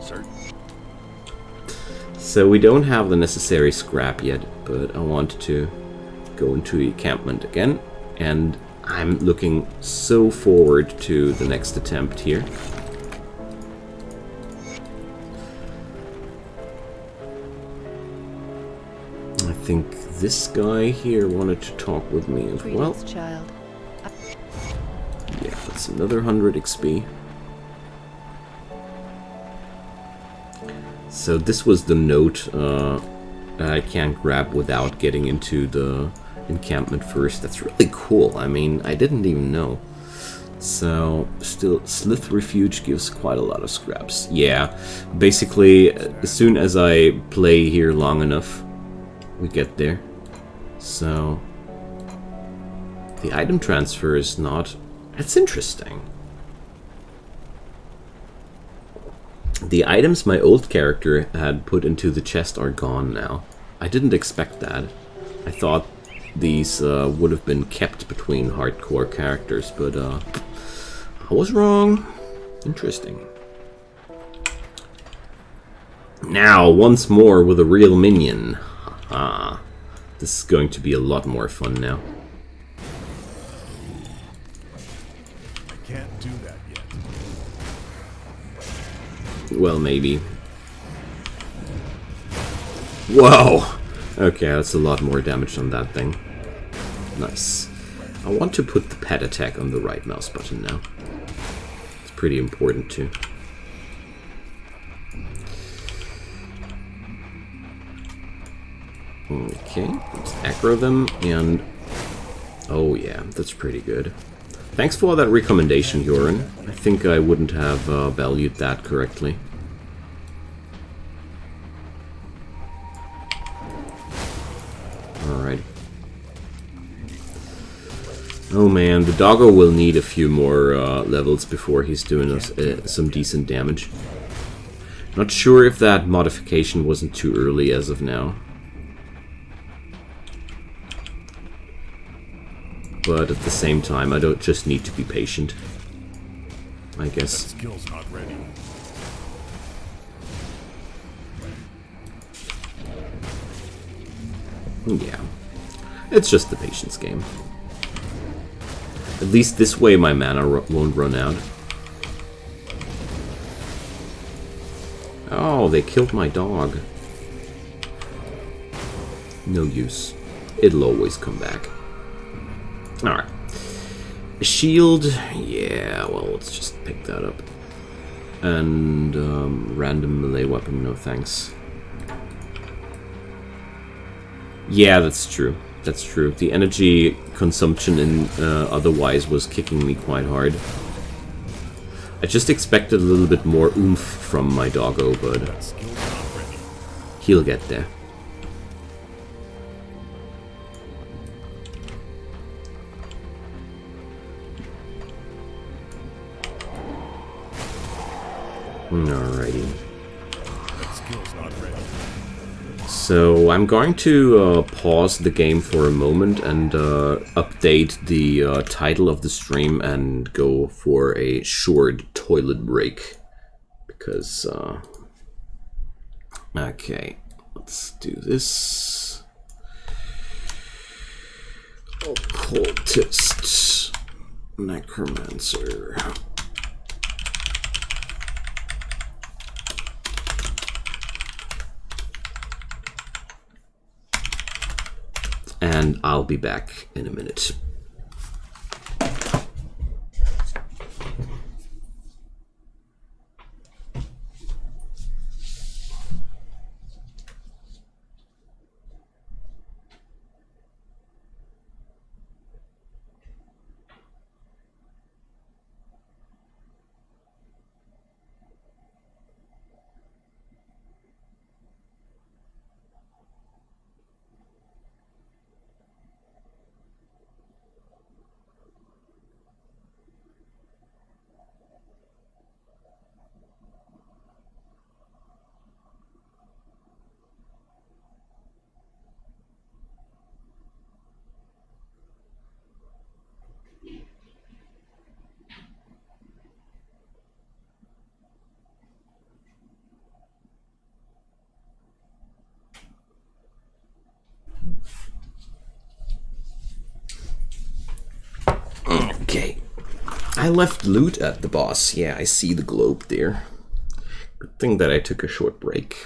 So we don't have the necessary scrap yet, but I want to go into encampment again, and I'm looking so forward to the next attempt here. think this guy here wanted to talk with me as well. Greetings, child. Yeah, that's another 100 XP. So this was the note I can't grab without getting into the encampment first. That's really cool. I mean, I didn't even know. So, still, Slith Refuge gives quite a lot of scraps. Yeah, basically, as soon as I play here long enough, we get there. So, the item transfer is not... That's interesting. The items my old character had put into the chest are gone now. I didn't expect that. I thought these would have been kept between hardcore characters, but I was wrong. Interesting. Now, once more with a real minion. Ah, this is going to be a lot more fun now. I can't do that yet. Well, maybe. Whoa! Okay, that's a lot more damage on that thing. Nice. I want to put the pet attack on the right mouse button now. It's pretty important too. Okay, let's aggro them, and... Oh yeah, that's pretty good. Thanks for that recommendation, Joran. I think I wouldn't have valued that correctly. Alright. Oh man, the doggo will need a few more levels before he's doing us some decent damage. Not sure if that modification wasn't too early as of now. But at the same time, I don't just need to be patient, I guess. That skill's not ready. Yeah, it's just the patience game. At least this way my mana won't run out. Oh, they killed my dog. No use. It'll always come back. Alright. A shield. Yeah, well, let's just pick that up. And random melee weapon, no thanks. Yeah, that's true. That's true. The energy consumption in otherwise was kicking me quite hard. I just expected a little bit more oomph from my doggo, but he'll get there. Alrighty. So I'm going to pause the game for a moment and update the title of the stream and go for a short toilet break. Because, okay, let's do this. Occultist, Necromancer. And I'll be back in a minute. Okay. I left loot at the boss. Yeah, I see the globe there. Good thing that I took a short break.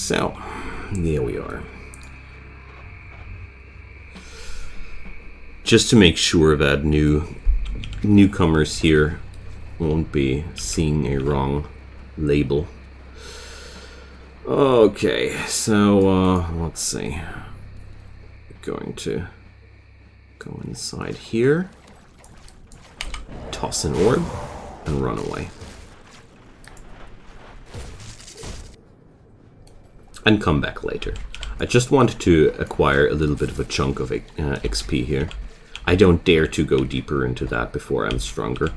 So, there we are. Just to make sure that newcomers here won't be seeing a wrong label. Okay, so let's see. Going to go inside here, toss an orb, and run away. And come back later. I just wanted to acquire a little bit of a chunk of XP here. I don't dare to go deeper into that before I'm stronger.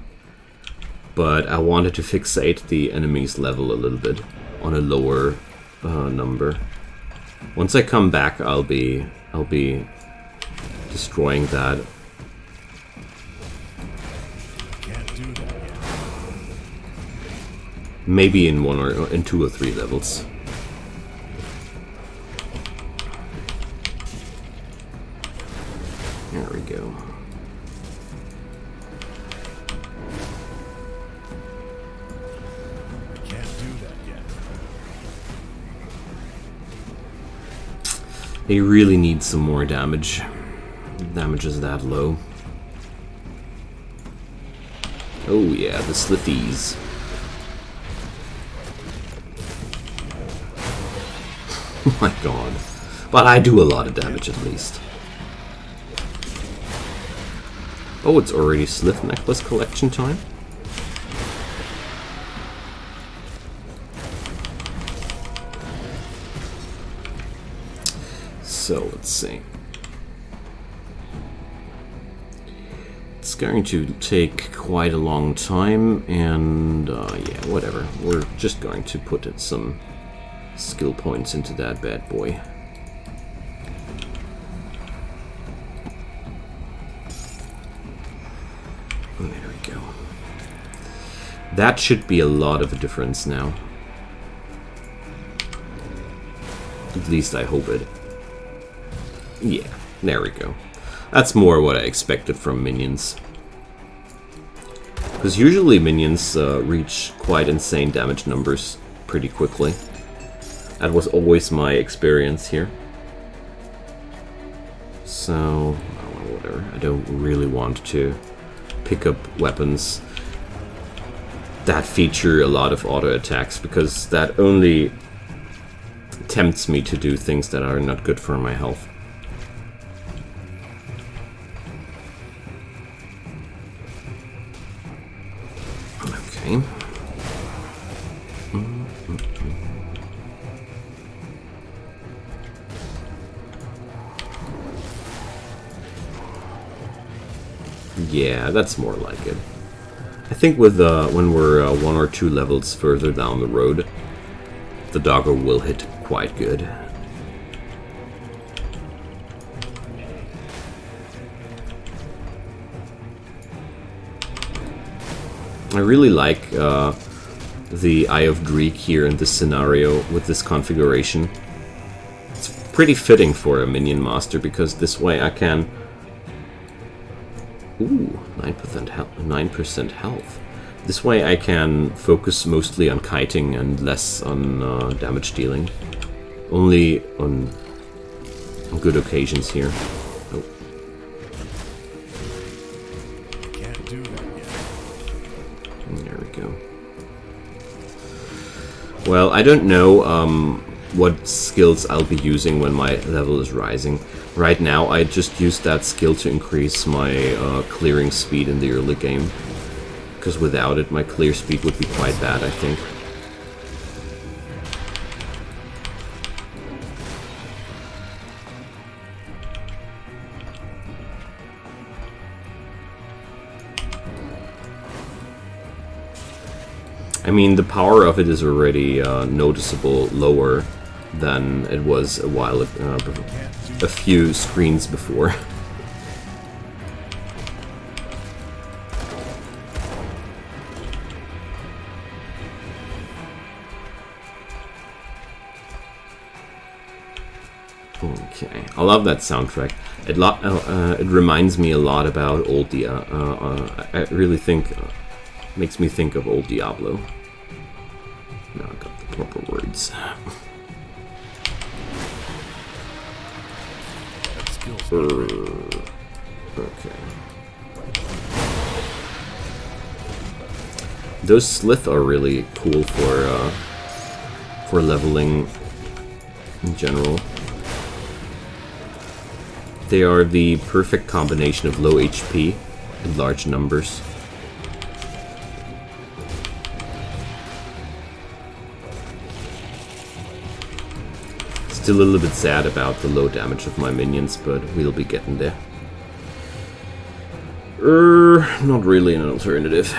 But I wanted to fixate the enemy's level a little bit on a lower number. Once I come back, I'll be destroying that. Can't do that yet. Maybe in 2 or 3 levels. There we go. Can't do that yet. They really need some more damage. Damage is that low. Oh yeah, the slithies. Oh my god. But I do a lot of damage at least. Oh, it's already Slith Necklace collection time? So, let's see. It's going to take quite a long time, and yeah, whatever. We're just going to put some skill points into that bad boy. There we go. That should be a lot of a difference now. At least I hope it. Yeah, there we go. That's more what I expected from minions. Because usually minions reach quite insane damage numbers pretty quickly. That was always my experience here. So, whatever. I don't really want to pick up weapons that feature a lot of auto attacks, because that only tempts me to do things that are not good for my health. Okay. Yeah, that's more like it. I think with when we're 1 or 2 levels further down the road, the doggo will hit quite good. I really like the Eye of Greek here in this scenario with this configuration. It's pretty fitting for a minion master, because this way I can... Ooh, 9% health. This way I can focus mostly on kiting and less on damage dealing. Only on good occasions here. Oh. Can't do that yet. There we go. Well, I don't know what skills I'll be using when my level is rising. Right now, I just used that skill to increase my clearing speed in the early game. Because without it, my clear speed would be quite bad, I think. I mean, the power of it is already noticeable lower than it was a while, a few screens before. Okay, I love that soundtrack. It reminds me a lot about old I really think makes me think of old Diablo. Now I got the proper words. skills upgrade. Okay. Those slith are really cool for leveling in general. They are the perfect combination of low HP and large numbers. Still a little bit sad about the low damage of my minions, but we'll be getting there. Not really an alternative.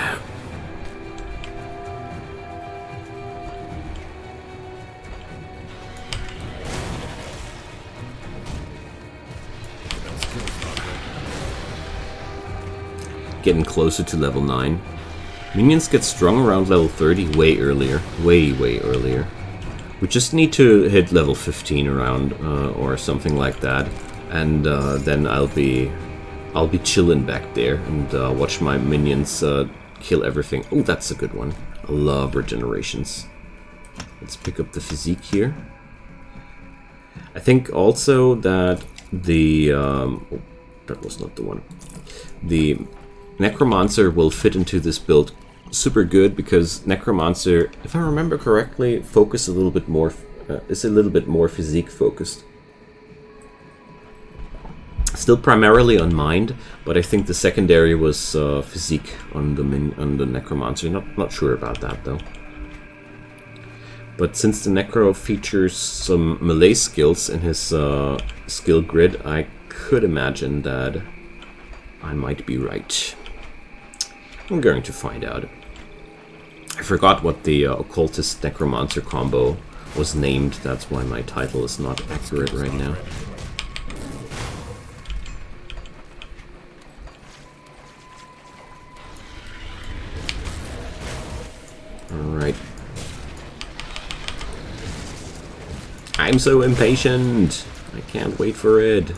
Getting closer to level 9. Minions get strong around level 30 way earlier. Way earlier. We just need to hit level 15 around, or something like that, and then I'll be chilling back there and watch my minions kill everything. Oh, that's a good one. I love regenerations. Let's pick up the physique here. I think also that the oh, that was not the one. The Necromancer will fit into this build super good because Necromancer, if I remember correctly, is a little bit more physique focused. Still primarily on mind, but I think the secondary was physique on the Necromancer. Not sure about that though. But since the Necro features some melee skills in his skill grid, I could imagine that I might be right. I'm going to find out. I forgot what the Occultist Necromancer combo was named. That's why my title is not accurate right now. Alright. I'm so impatient! I can't wait for it.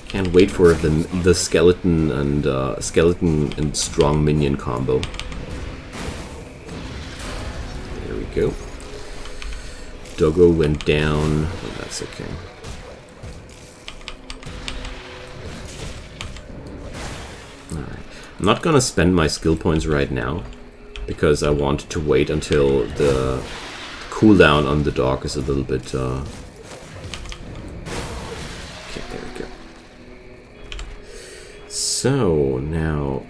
Can't wait for the skeleton and strong minion combo. There we go. Doggo went down. Oh, that's okay. Alright. I'm not gonna spend my skill points right now because I want to wait until the cooldown on the dog is a little bit So, now,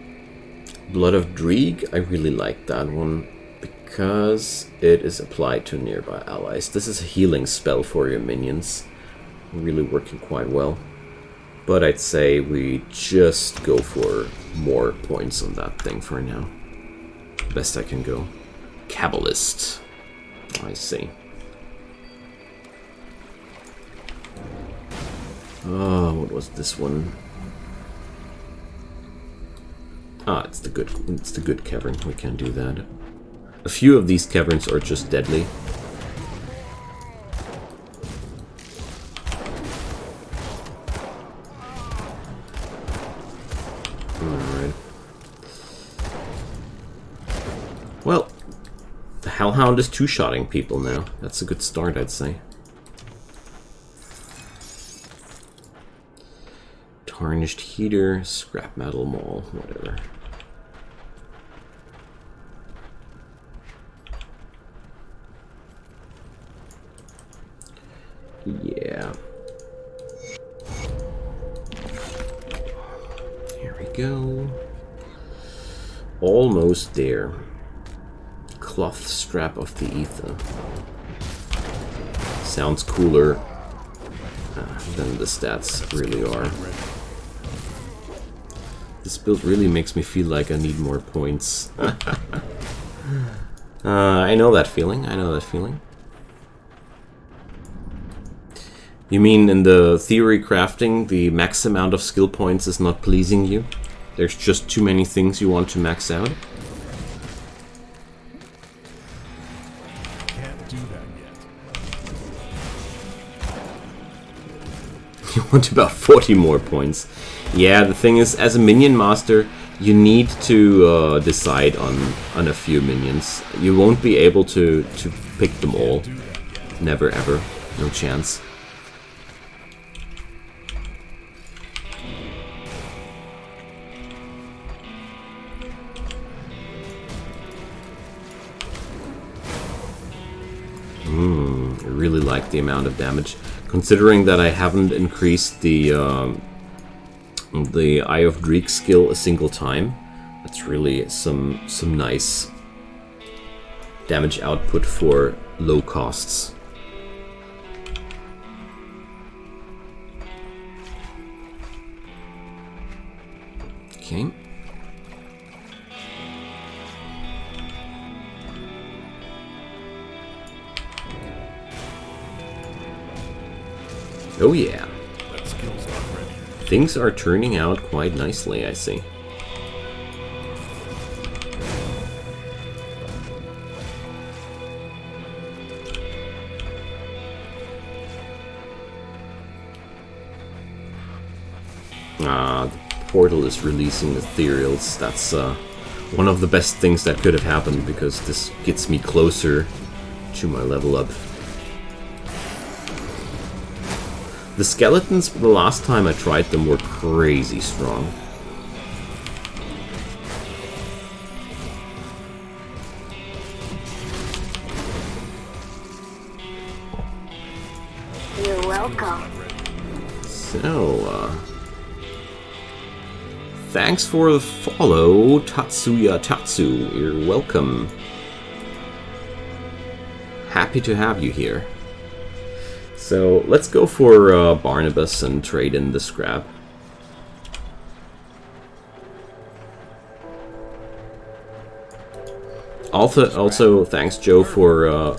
Blood of Dreeg, I really like that one, because it is applied to nearby allies. This is a healing spell for your minions, really working quite well. But I'd say we just go for more points on that thing for now. Best I can go. Kabbalist, I see. Oh, what was this one? Ah, it's the good cavern. We can do that. A few of these caverns are just deadly. Alright. Well, the Hellhound is two-shotting people now. That's a good start, I'd say. Tarnished Heater, Scrap Metal Maul, whatever. Yeah. Here we go. Almost there. Cloth Strap of the Ether. Sounds cooler than the stats really are. This build really makes me feel like I need more points. I know that feeling. I know that feeling. You mean in the theory crafting, the max amount of skill points is not pleasing you? There's just too many things you want to max out? Can't do that yet. You want about 40 more points. Yeah, the thing is, as a minion master, you need to decide on a few minions. You won't be able to pick them all. Never ever. No chance. like the amount of damage. Considering that I haven't increased the Eye of Dreek skill a single time, that's really some nice damage output for low costs. Okay. Oh yeah. That skill's not ready. Things are turning out quite nicely, I see. The portal is releasing ethereals. That's one of the best things that could have happened, because this gets me closer to my level up. The skeletons, the last time I tried them, were crazy strong. You're welcome. So, thanks for the follow, Tatsuya Tatsu. You're welcome. Happy to have you here. So, let's go for Barnabas and trade in the scrap. Also, thanks, Joe, for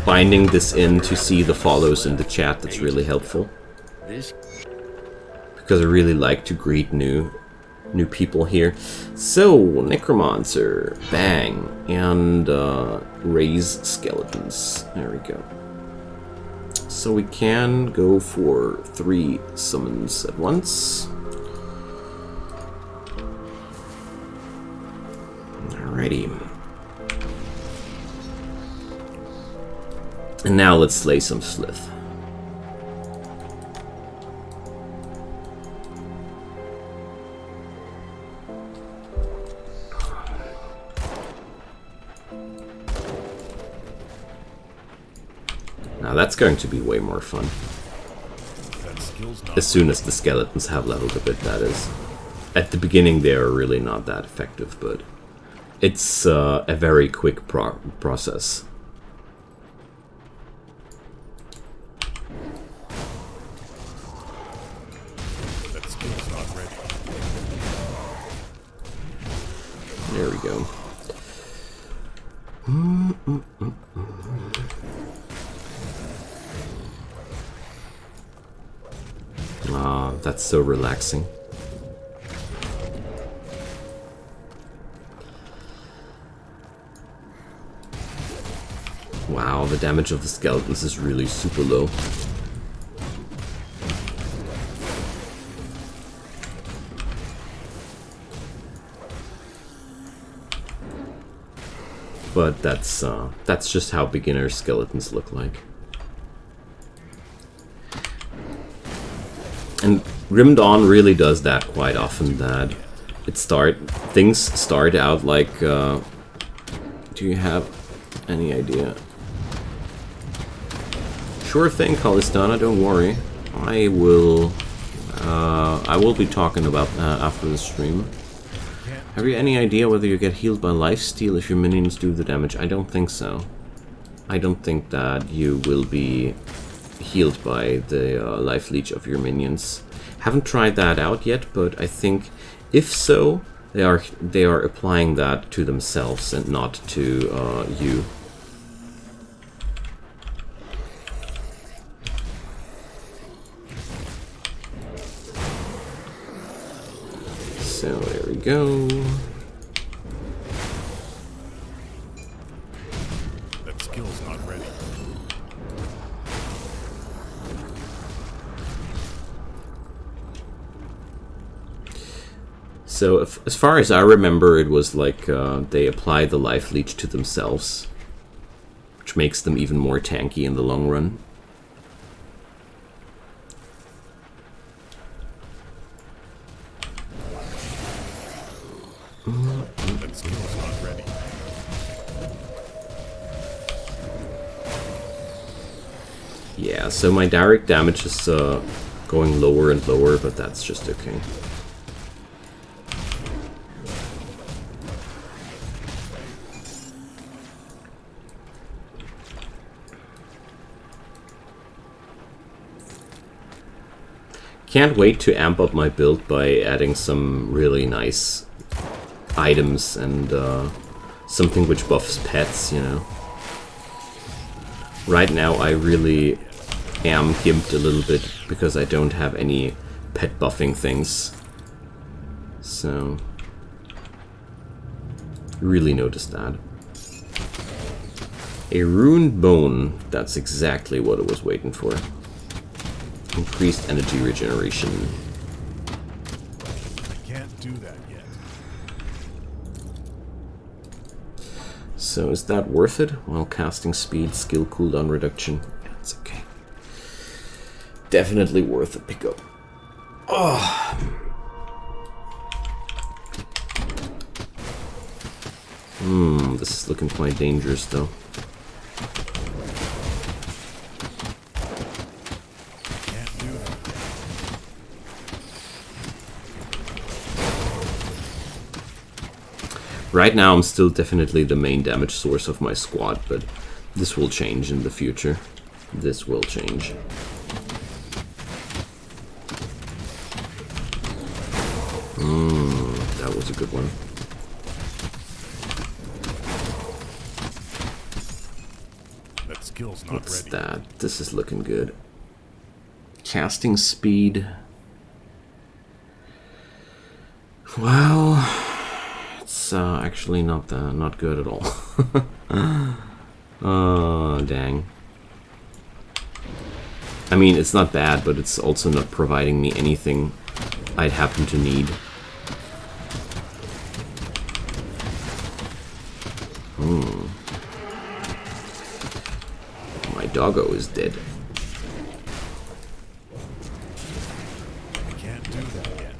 binding this in to see the follows in the chat. That's really helpful. Because I really like to greet new people here. So, Necromancer, bang, and raise skeletons. There we go. So we can go for 3 summons at once. Alrighty. And now let's slay some Slith. Now that's going to be way more fun. That skill's not As soon as the skeletons have leveled a bit, that is. At the beginning they are really not that effective, but it's a very quick process. That skill's not ready. There we go. Ah, that's so relaxing. Wow, the damage of the skeletons is really super low. But that's just how beginner skeletons look like. And Grim Dawn really does that quite often, that things start out like, do you have any idea? Sure thing, Kalistana, don't worry. I will be talking about that after the stream. Have you any idea whether you get healed by lifesteal if your minions do the damage? I don't think so. I don't think that you will be healed by the life leech of your minions. Haven't tried that out yet, but I think if so, they are applying that to themselves and not to you. So there we go. That skill's not ready. So as far as I remember, it was like they apply the life leech to themselves, which makes them even more tanky in the long run. That skill's not ready. Yeah, so my direct damage is going lower and lower, but that's just okay. Can't wait to amp up my build by adding some really nice items and something which buffs pets, you know. Right now I really am gimped a little bit because I don't have any pet buffing things. So, really noticed that. A ruined bone, that's exactly what I was waiting for. Increased energy regeneration. I can't do that yet. So is that worth it? While casting speed, skill cooldown reduction. It's okay. Definitely worth a pickup. Oh. This is looking quite dangerous though. Right now I'm still definitely the main damage source of my squad, but this will change in the future. This will change. That was a good one. That skill's not What's ready. that? This is looking good. Casting speed. Well, it's actually not good at all. Oh, dang. I mean, it's not bad, but it's also not providing me anything I'd happen to need. My doggo is dead. I can't do that yet.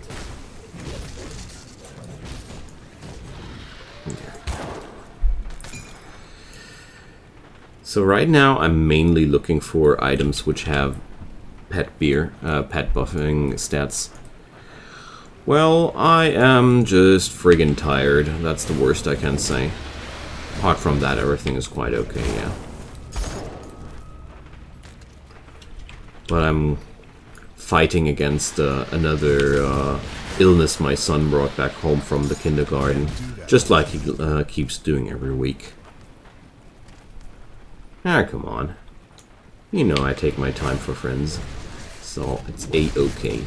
So right now I'm mainly looking for items which have pet buffing stats. Well, I am just friggin' tired. That's the worst I can say. Apart from that, everything is quite okay, yeah. But I'm fighting against another illness my son brought back home from the kindergarten. Just like he keeps doing every week. Ah, come on. You know I take my time for friends. So it's A-okay.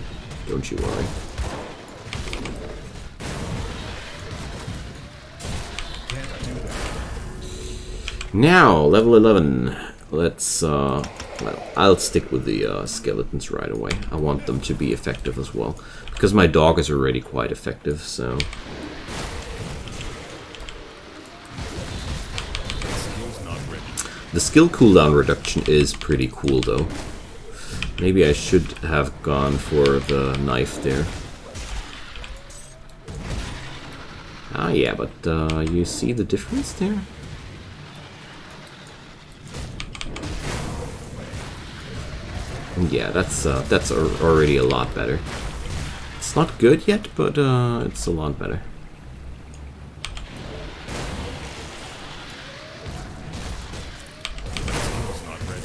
Don't you worry. Now, level 11. Let's, well, I'll stick with the skeletons right away. I want them to be effective as well. Because my dog is already quite effective, so... The skill cooldown reduction is pretty cool, though. Maybe I should have gone for the knife there. Ah, yeah, but you see the difference there? Yeah, that's already a lot better. It's not good yet, but it's a lot better.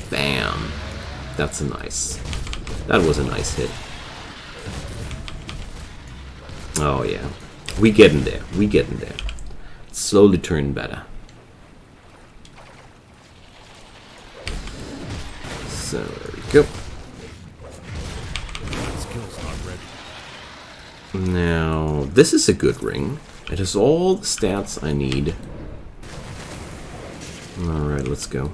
Bam! That's a nice. That was a nice hit. Oh yeah, we getting there. We getting there. It's slowly turning better. So there we go. Now, this is a good ring. It has all the stats I need. Alright, let's go.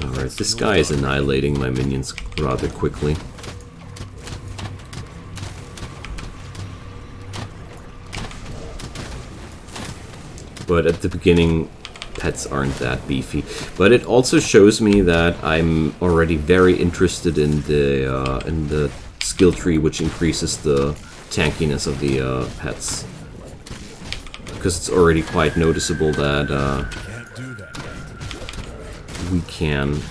Alright, this guy is annihilating my minions rather quickly. But at the beginning, pets aren't that beefy. But it also shows me that I'm already very interested in the skill tree, which increases the tankiness of the pets. Because it's already quite noticeable that Can't do that yet. we can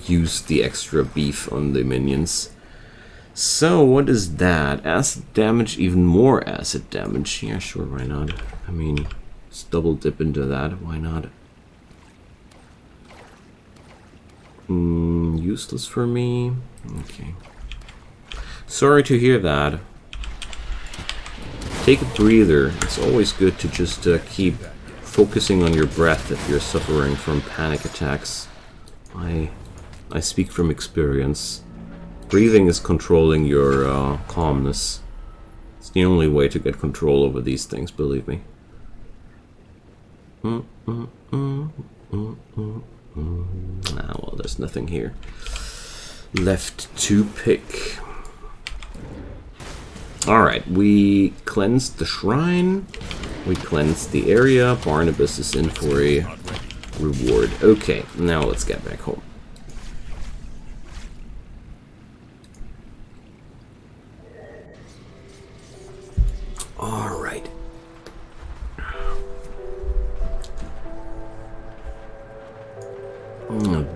use the extra beef on the minions. So, what is that? Acid damage, even more acid damage. Yeah, sure, why not? I mean, let's double dip into that, why not? Useless for me. Okay. Sorry to hear that. Take a breather. It's always good to just keep focusing on your breath if you're suffering from panic attacks. I speak from experience. Breathing is controlling your calmness. It's the only way to get control over these things, believe me. Ah, well, there's nothing here left to pick. Alright, we cleansed the shrine. We cleansed the area. Barnabas is in for a reward. Okay, now let's get back home. Alright.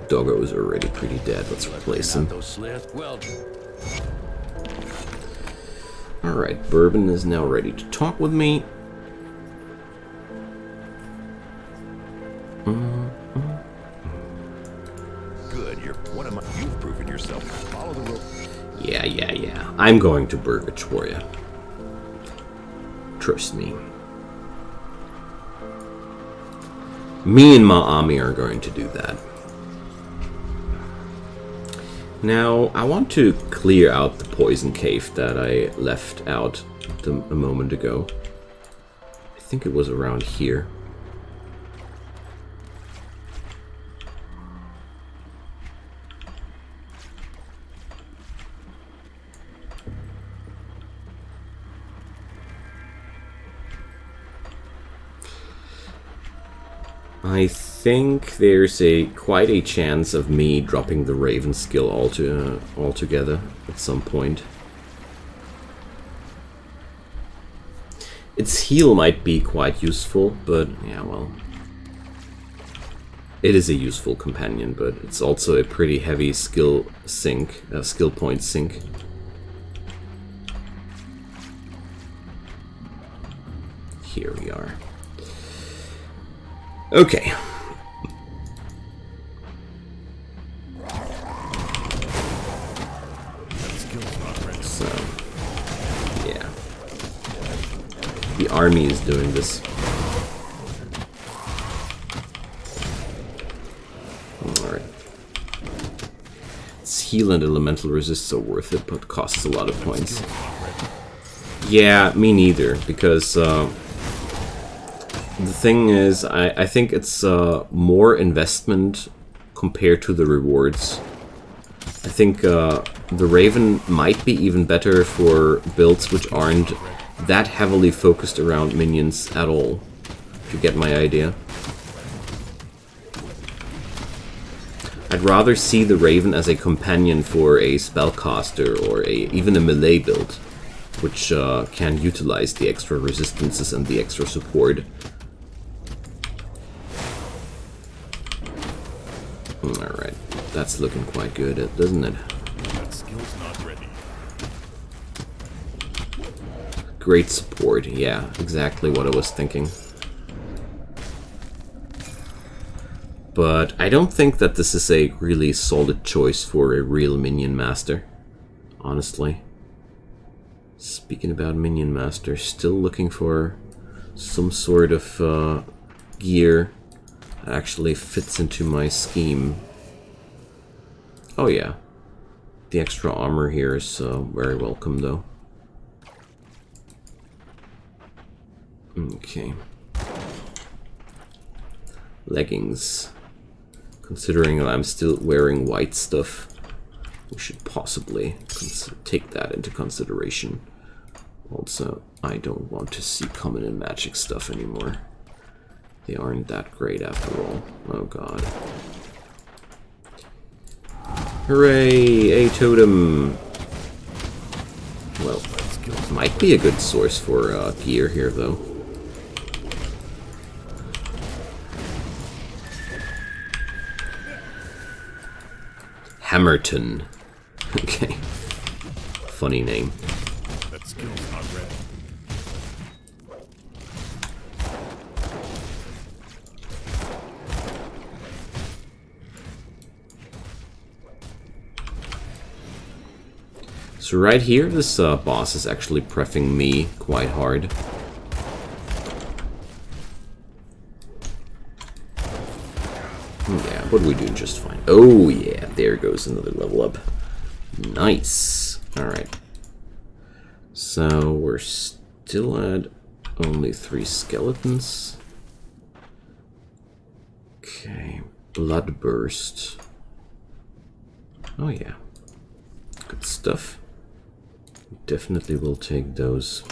Doggo is already pretty dead. Let's replace him. Alright, Bourbon is now ready to talk with me. Good, you've proven yourself. Follow the rope. Yeah. I'm going to Burgage for you. Trust me. Me and my army are going to do that. Now, I want to clear out the poison cave that I left out a moment ago. I think it was around here. I think there's quite a chance of me dropping the Raven skill altogether at some point. Its heal might be quite useful, but yeah, well. It is a useful companion, but it's also a pretty heavy skill point sink. Here we are. Okay. So, yeah. The army is doing this. Alright. Its heal and elemental resists are worth it, but costs a lot of points. Yeah, me neither, because the thing is, I think it's more investment compared to the rewards. I think the Raven might be even better for builds which aren't that heavily focused around minions at all, if you get my idea. I'd rather see the Raven as a companion for a spellcaster or even a melee build, which can utilize the extra resistances and the extra support. Alright, that's looking quite good, doesn't it? That skill's not ready. Great support, yeah, exactly what I was thinking. But I don't think that this is a really solid choice for a real minion master, honestly. Speaking about minion master, still looking for some sort of gear that actually fits into my scheme. Oh yeah, the extra armor here is very welcome though. Okay. Leggings. Considering that I'm still wearing white stuff, we should possibly take that into consideration. Also, I don't want to see common and magic stuff anymore. They aren't that great after all. Oh god. Hooray! A totem! Well, Might be a good source for gear here, though. Hammerton. Okay. Funny name. That skill's not ready. So right here, this boss is actually preffing me quite hard. Yeah, but we're doing just fine. Oh yeah, there goes another level up. Nice. Alright. So we're still at only 3 skeletons. Okay, Bloodburst. Oh yeah. Good stuff. Definitely will take those.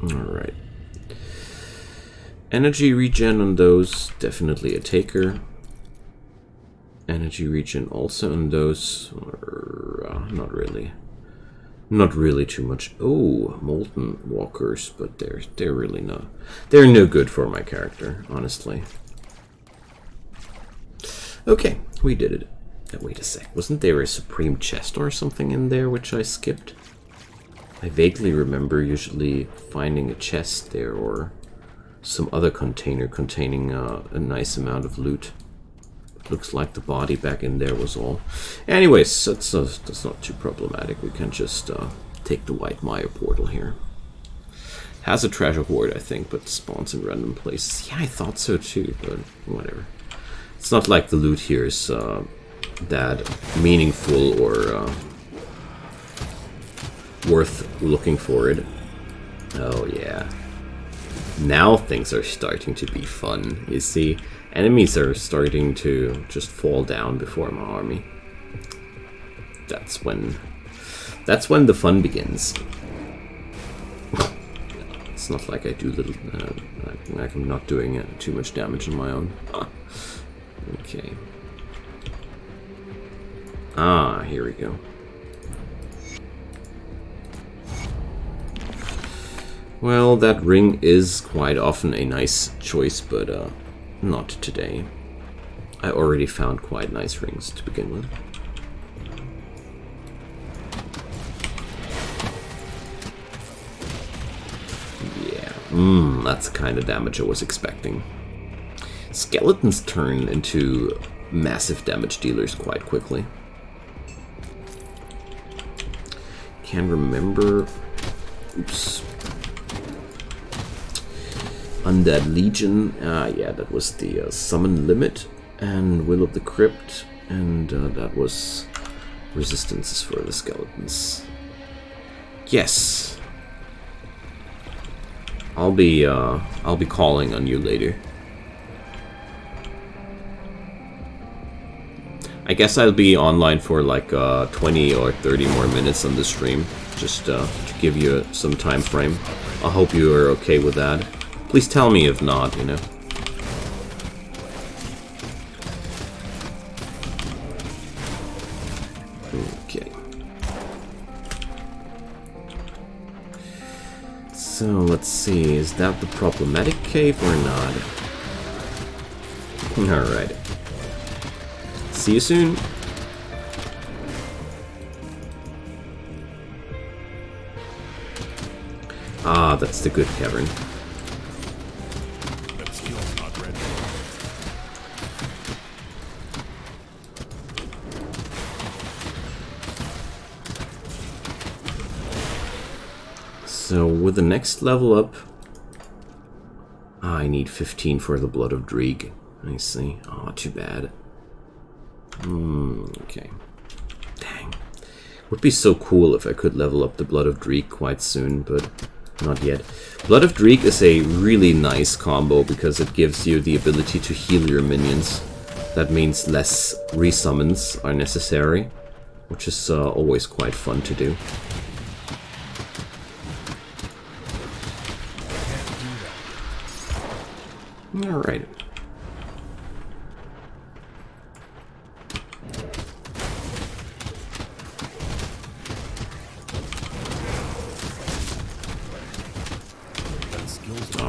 Alright. Energy regen on those, definitely a taker. Energy regen also on those, not really. Not really too much. Oh, Molten Walkers, but they're really not. They're no good for my character, honestly. Okay, we did it. Wait a sec, wasn't there a Supreme Chest or something in there which I skipped? I vaguely remember usually finding a chest there or some other container containing a nice amount of loot. Looks like the body back in there was all. Anyways, that's not too problematic. We can just take the White Mire portal here. Has a treasure hoard, I think, but spawns in random places. Yeah, I thought so too, but whatever. It's not like the loot here is that meaningful or worth looking for it. Oh yeah. Now things are starting to be fun. You see, enemies are starting to just fall down before my army. That's when the fun begins. It's not like I do little, like I'm not doing too much damage on my own. Okay. Ah, here we go. Well, that ring is quite often a nice choice, but not today. I already found quite nice rings to begin with. Yeah, that's the kind of damage I was expecting. Skeletons turn into massive damage dealers quite quickly. Can't remember. Oops. Undead Legion. Yeah, that was the summon limit and Will of the Crypt, and that was resistances for the skeletons. Yes. I'll be calling on you later. I guess I'll be online for like 20 or 30 more minutes on the stream, just to give you some time frame. I hope you are okay with that. Please tell me if not, you know. Okay. So, let's see, is that the problematic cave or not? Alright. See you soon. Ah, that's the good cavern. That skill's not ready. So with the next level up, I need 15 for the Blood of Dreeg. I see. Oh, too bad. Okay. Dang. Would be so cool if I could level up the Blood of Dreeg quite soon, but not yet. Blood of Dreeg is a really nice combo because it gives you the ability to heal your minions. That means less resummons are necessary, which is always quite fun to do. Alright.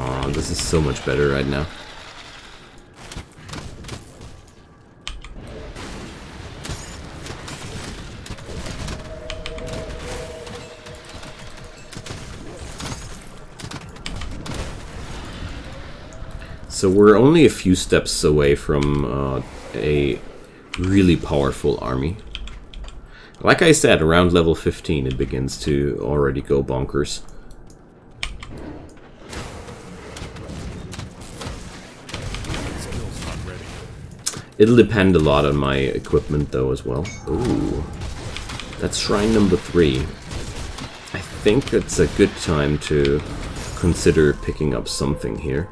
Oh, this is so much better right now. So we're only a few steps away from a really powerful army. Like I said, around level 15 it begins to already go bonkers. It'll depend a lot on my equipment though as well. Ooh, that's shrine number 3. I think it's a good time to consider picking up something here.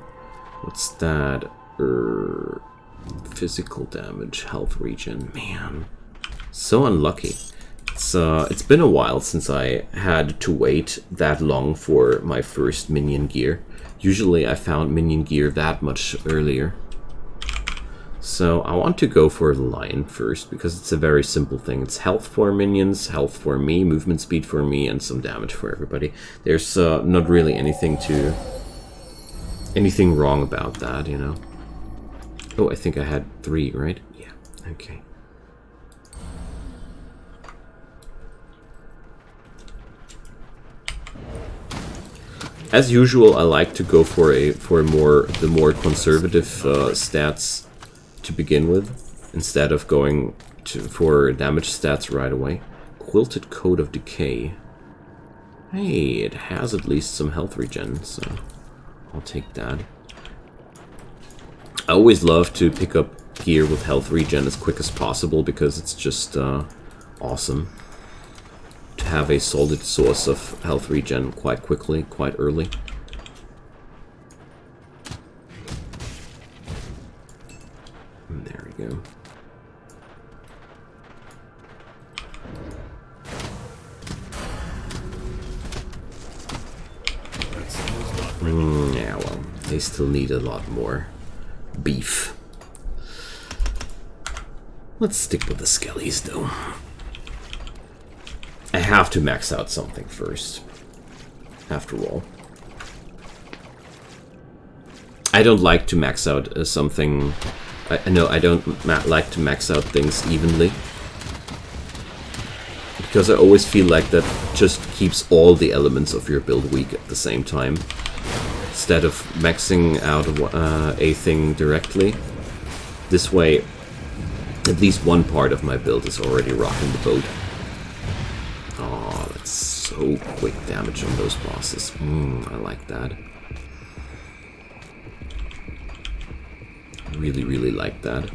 What's that? Physical damage, health regen. Man, so unlucky. It's been a while since I had to wait that long for my first minion gear. Usually I found minion gear that much earlier. So I want to go for the lion first, because it's a very simple thing. It's health for minions, health for me, movement speed for me, and some damage for everybody. There's not really anything wrong about that, you know. Oh, I think I had 3, right? Yeah, okay. As usual, I like to go for the more conservative stats to begin with, instead of going for damage stats right away. Quilted Coat of Decay. Hey, it has at least some health regen, so I'll take that. I always love to pick up gear with health regen as quick as possible, because it's just awesome to have a solid source of health regen quite quickly, quite early. And there we go. Yeah, well, they still need a lot more beef. Let's stick with the skellies, though. I have to max out something first, after all. I don't like to max out something... No, I don't like to max out things evenly. Because I always feel like that just keeps all the elements of your build weak at the same time. Instead of maxing out a thing directly. This way, at least one part of my build is already rocking the boat. Oh, that's so quick damage on those bosses. I like that. Really, really like that.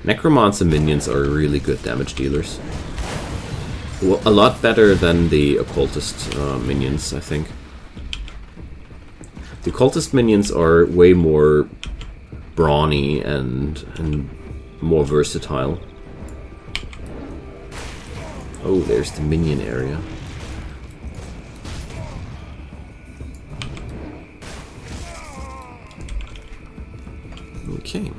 Necromancer minions are really good damage dealers. Well, a lot better than the occultist minions, I think. The occultist minions are way more brawny and more versatile. Oh, there's the minion area. Okay.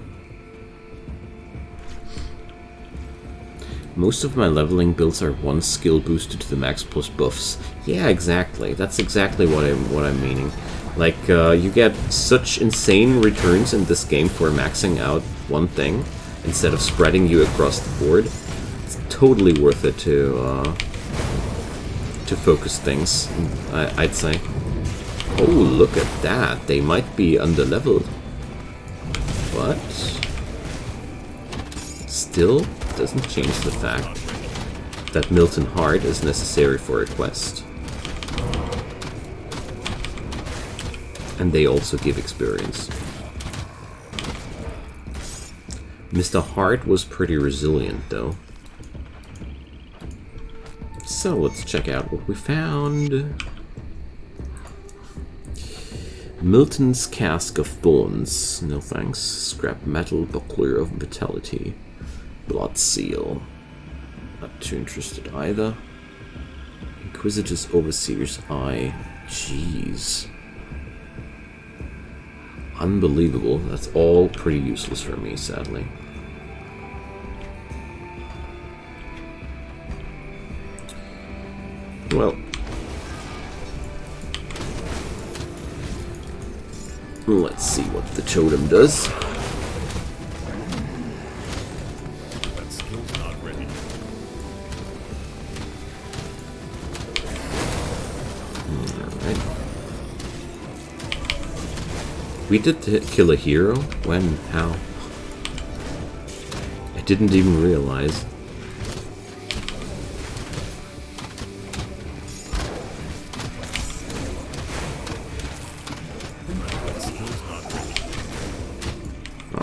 Most of my leveling builds are one skill boosted to the max plus buffs. Yeah, exactly. That's exactly what I'm meaning. Like, you get such insane returns in this game for maxing out one thing instead of spreading you across the board. It's totally worth it to focus things, I'd say. Oh, look at that. They might be underleveled. But still doesn't change the fact that Milton Heart is necessary for a quest. And they also give experience. Mr. Hart was pretty resilient, though. So let's check out what we found. Milton's Cask of Thorns. No thanks. Scrap metal, buckler of vitality. Blood seal. Not too interested either. Inquisitor's Overseer's Eye. Jeez. Unbelievable. That's all pretty useless for me, sadly. Let's see what the totem does. That skill's not ready. Alright. We did kill a hero? When? How? I didn't even realize.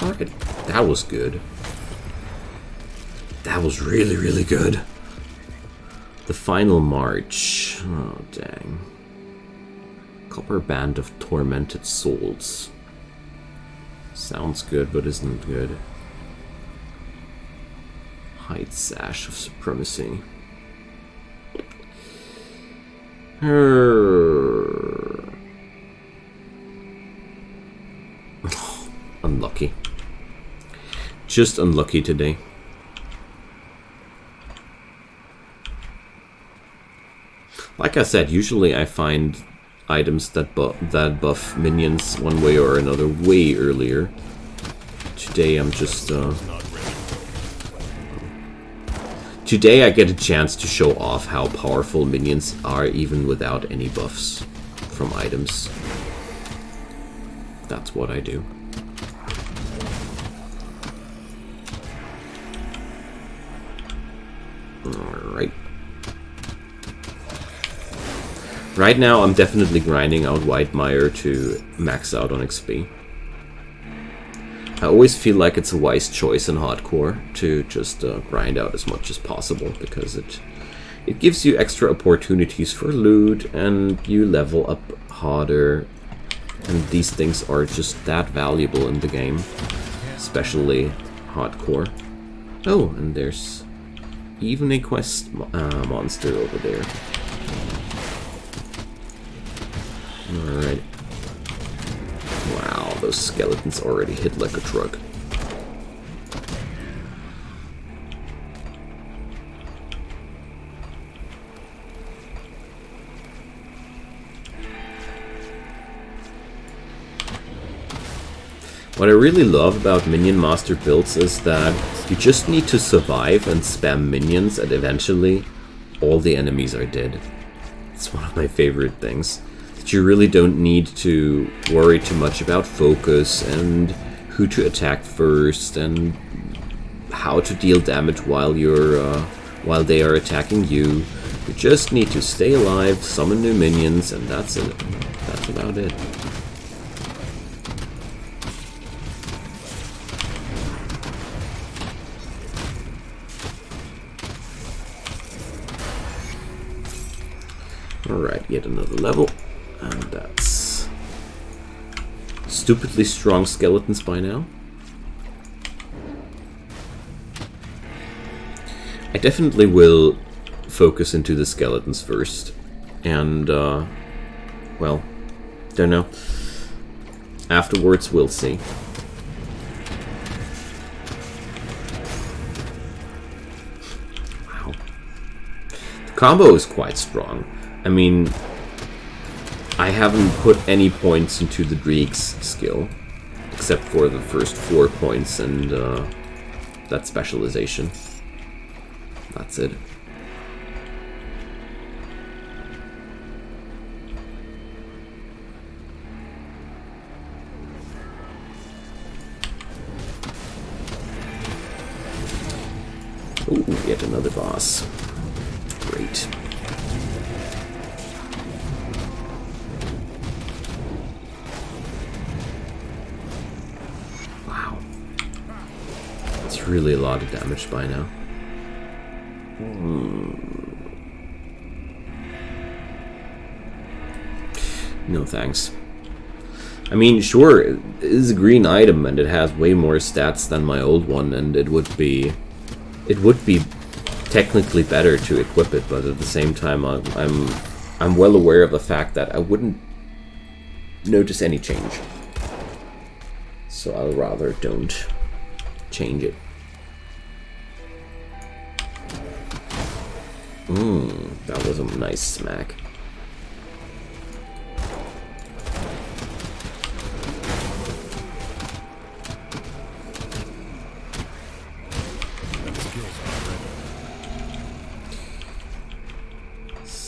Alright, that was good. That was really, really good. The final march. Oh, dang. Copper Band of Tormented Souls. Sounds good, but isn't good. Hide Sash of Supremacy. Unlucky. Just unlucky today. Like I said, usually I find items that buff minions one way or another way earlier. Today I'm just today I get a chance to show off how powerful minions are even without any buffs from items. That's what I do. Alright. Right now I'm definitely grinding out Whitemire to max out on XP. I always feel like it's a wise choice in hardcore to just grind out as much as possible, because it gives you extra opportunities for loot and you level up harder, and these things are just that valuable in the game, especially hardcore. Oh, and there's even a quest monster over there. Alright. Wow, those skeletons already hit like a truck. What I really love about Minion Master builds is that you just need to survive and spam minions, and eventually all the enemies are dead. It's one of my favorite things. That you really don't need to worry too much about focus and who to attack first and how to deal damage while they are attacking you. You just need to stay alive, summon new minions, and that's it. That's about it. Alright, yet another level, and that's stupidly strong skeletons by now. I definitely will focus into the skeletons first, and, well, don't know. Afterwards, we'll see. Wow. The combo is quite strong. I mean, I haven't put any points into the Dreek's skill, except for the first 4 points and that specialization. That's it. Ooh, yet another boss. Great. Really a lot of damage by now. No thanks. I mean, sure, it is a green item and it has way more stats than my old one, and it would be technically better to equip it, but at the same time I'm well aware of the fact that I wouldn't notice any change. So I'll rather don't change it. That was a nice smack.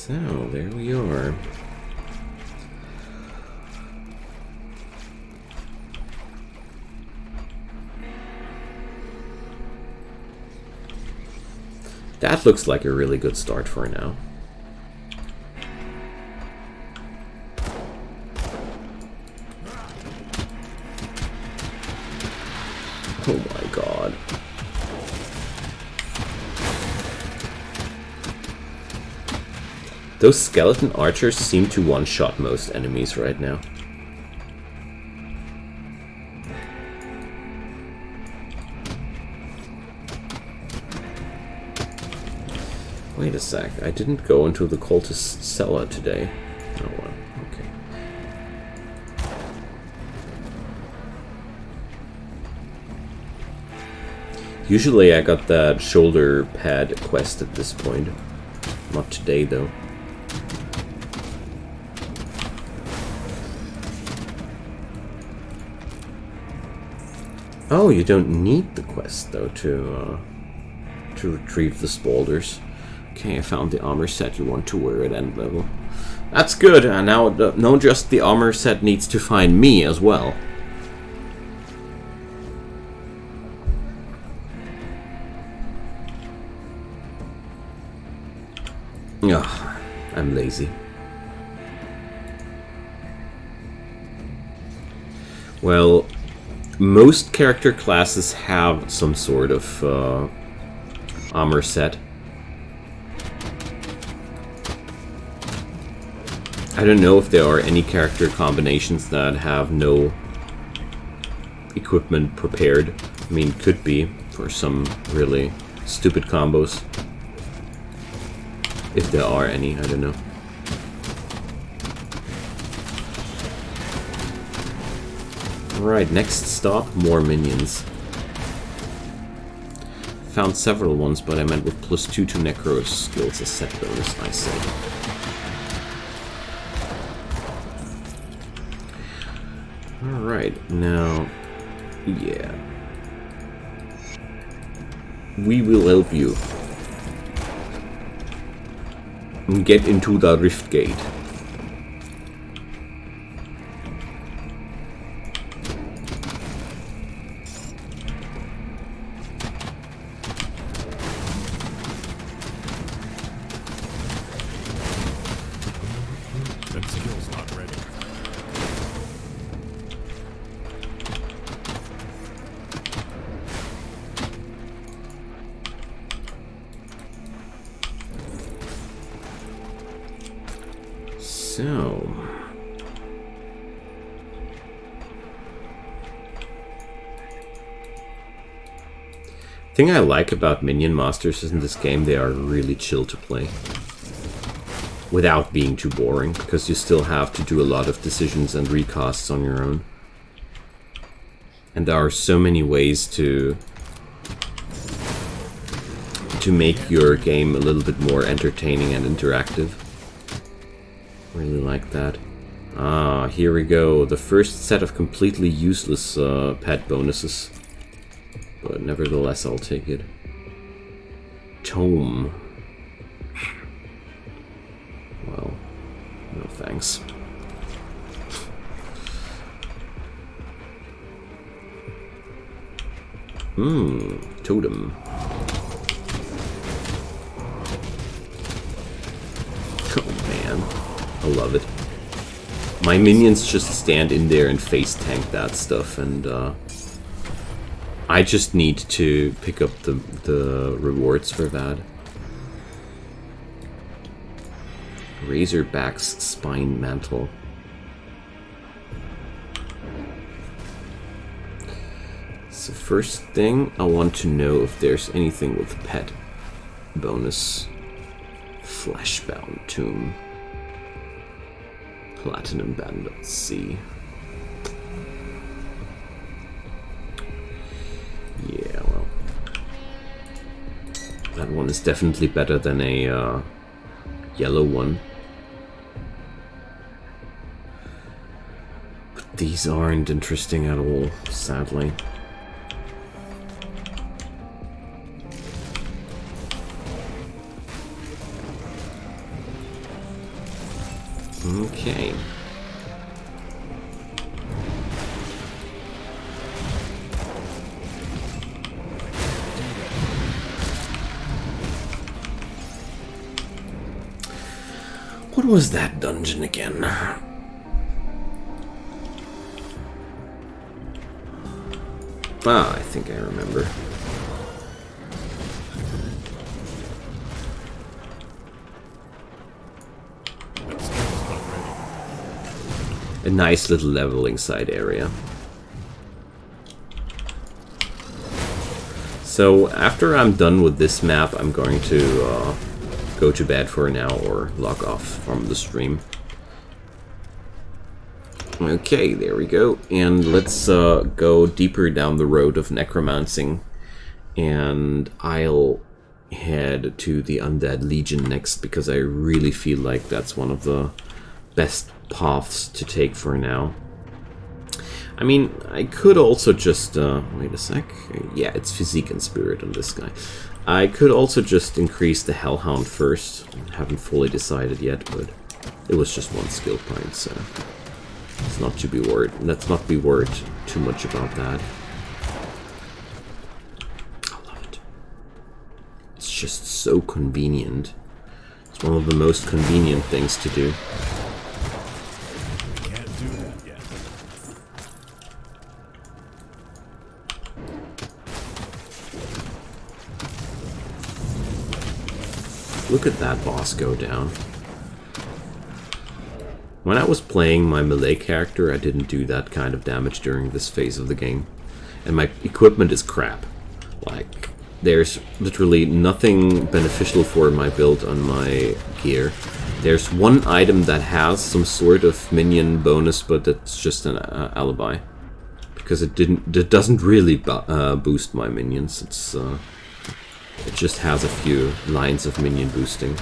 So, there we are. That looks like a really good start for now. Oh my god. Those skeleton archers seem to one-shot most enemies right now. Wait a sec, I didn't go into the cultist cellar today. Oh well, okay. Usually I got that shoulder pad quest at this point. Not today though. Oh, you don't need the quest though to retrieve the spolders. Okay, I found the armor set you want to wear at end level. That's good. Now, no, just the armor set needs to find me as well. Ugh, I'm lazy. Well, most character classes have some sort of armor set. I don't know if there are any character combinations that have no equipment prepared. I mean, could be for some really stupid combos. If there are any, I don't know. Alright, next stop, more minions. Found several ones, but I meant with +2 to necro skills as set bonus, I said. Alright, now, yeah. We will help you. Get into the rift gate. That skill's not ready. So, thing I like about minion masters is in this game they are really chill to play without being too boring, because you still have to do a lot of decisions and recasts on your own, and there are so many ways to make your game a little bit more entertaining and interactive. Really like that. Ah, here we go. The first set of completely useless pet bonuses. But nevertheless, I'll take it. Tome. Well, no thanks. Totem. Oh man. I love it. My minions just stand in there and face tank that stuff, and I just need to pick up the rewards for that. Razorback's spine mantle. So first thing, I want to know if there's anything with pet bonus. Fleshbound tomb. Platinum band, let's see. Yeah, well, that one is definitely better than a yellow one. But these aren't interesting at all, sadly. Okay. What was that dungeon again? Ah, I think I remember. A nice little leveling side area. So after I'm done with this map, I'm going to go to bed for now or log off from the stream. Okay, there we go. And let's go deeper down the road of necromancing. And I'll head to the Undead Legion next, because I really feel like that's one of the best paths to take for now. I mean, I could also just... wait a sec. Yeah, it's physique and spirit on this guy. I could also just increase the Hellhound first. Haven't fully decided yet, but it was just one skill point, so... Let's not be worried too much about that. I love it. It's just so convenient. It's one of the most convenient things to do. Can't do that yet. Look at that boss go down. When I was playing my melee character, I didn't do that kind of damage during this phase of the game. And my equipment is crap. Like, there's literally nothing beneficial for my build on my gear. There's one item that has some sort of minion bonus, but that's just an alibi. Because it doesn't really boost my minions. It just has a few lines of minion boosting.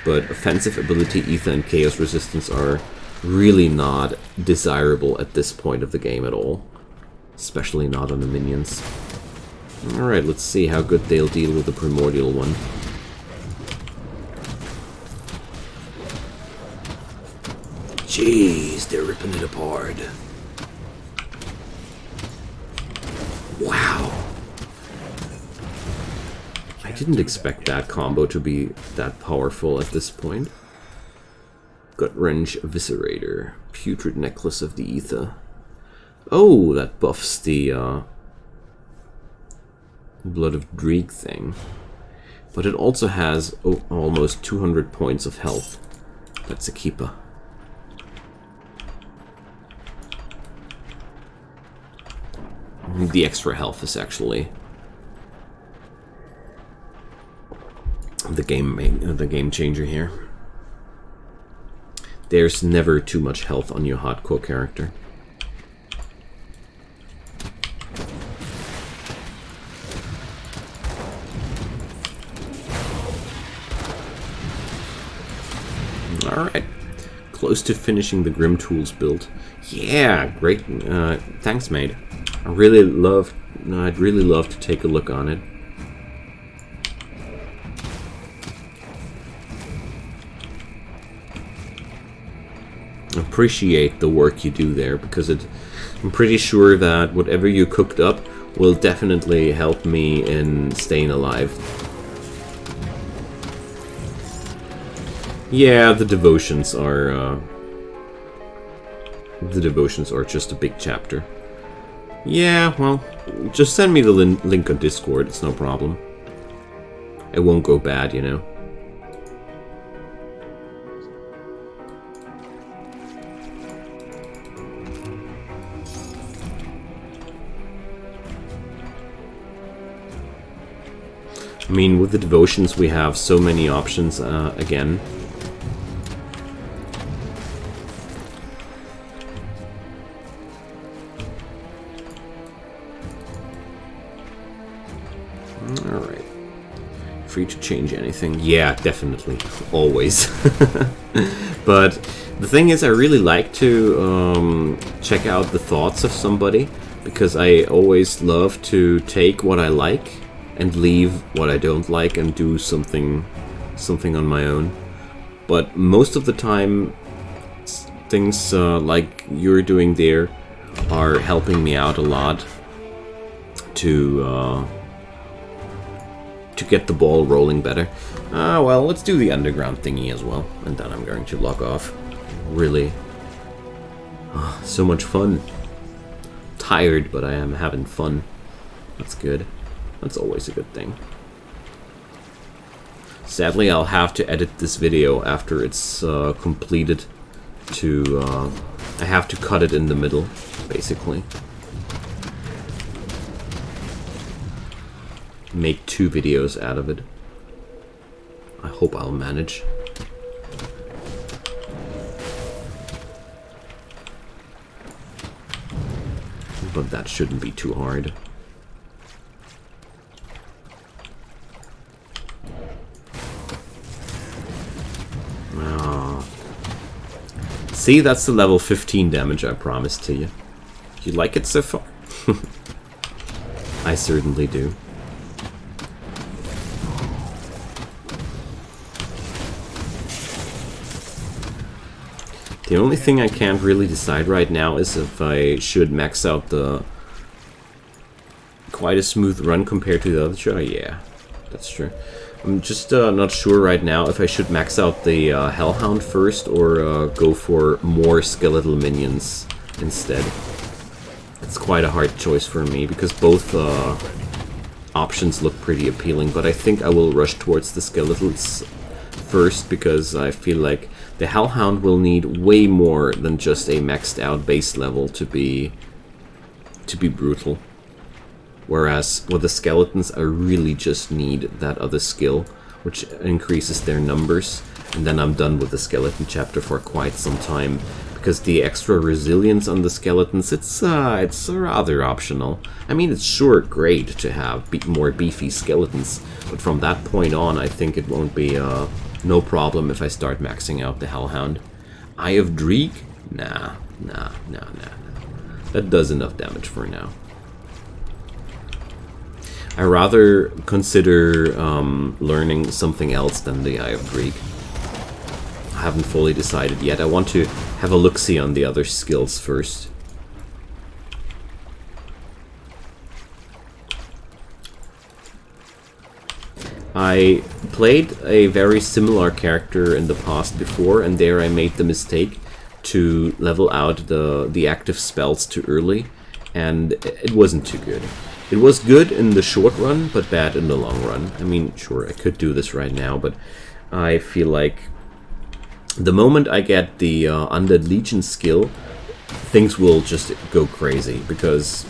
But offensive ability, ether, and chaos resistance are really not desirable at this point of the game at all. Especially not on the minions. Alright, let's see how good they'll deal with the primordial one. Jeez, they're ripping it apart. Wow. I didn't expect that combo to be that powerful at this point. Gut-wrench Eviscerator. Putrid Necklace of the Ether. Oh, that buffs the Blood of Dreeg thing. But it also has almost 200 points of health. That's a keeper. The extra health is actually the game changer here. There's never too much health on your hardcore character. Alright. Close to finishing the Grim Tools build. Yeah, great. Thanks, mate. I'd really love to take a look on it. Appreciate the work you do there, because I'm pretty sure that whatever you cooked up will definitely help me in staying alive. Yeah, the devotions are just a big chapter. Yeah, well, just send me the link on Discord, it's no problem. It won't go bad, you know. I mean, with the devotions we have so many options again. Alright. Free to change anything. Yeah, definitely. Always. But the thing is, I really like to check out the thoughts of somebody, because I always love to take what I like and leave what I don't like and do something on my own. But most of the time, things like you're doing there are helping me out a lot to get the ball rolling better. Well, let's do the underground thingy as well, and then I'm going to log off. Really, so much fun. Tired, but I am having fun. That's good. That's always a good thing. Sadly, I'll have to edit this video after it's completed. I have to cut it in the middle, basically. Make 2 videos out of it. I hope I'll manage. But that shouldn't be too hard. See, that's the level 15 damage I promised to you. You like it so far? I certainly do. The only thing I can't really decide right now is if I should max out the... Quite a smooth run compared to the other show. Yeah, that's true. I'm just not sure right now if I should max out the Hellhound first or go for more skeletal minions instead. It's quite a hard choice for me because both options look pretty appealing, but I think I will rush towards the skeletals first because I feel like the Hellhound will need way more than just a maxed out base level to be brutal. Whereas with the skeletons, I really just need that other skill, which increases their numbers, and then I'm done with the skeleton chapter for quite some time. Because the extra resilience on the skeletons, it's rather optional. I mean, it's sure great to have more beefy skeletons, but from that point on, I think it won't be no problem if I start maxing out the Hellhound. Eye of Dreek? Nah. That does enough damage for now. I rather consider learning something else than the Eye of Greek. I haven't fully decided yet. I want to have a look-see on the other skills first. I played a very similar character in the past before, and there I made the mistake to level out the active spells too early, and it wasn't too good. It was good in the short run, but bad in the long run. I mean, sure, I could do this right now, but I feel like the moment I get the Undead Legion skill, things will just go crazy, because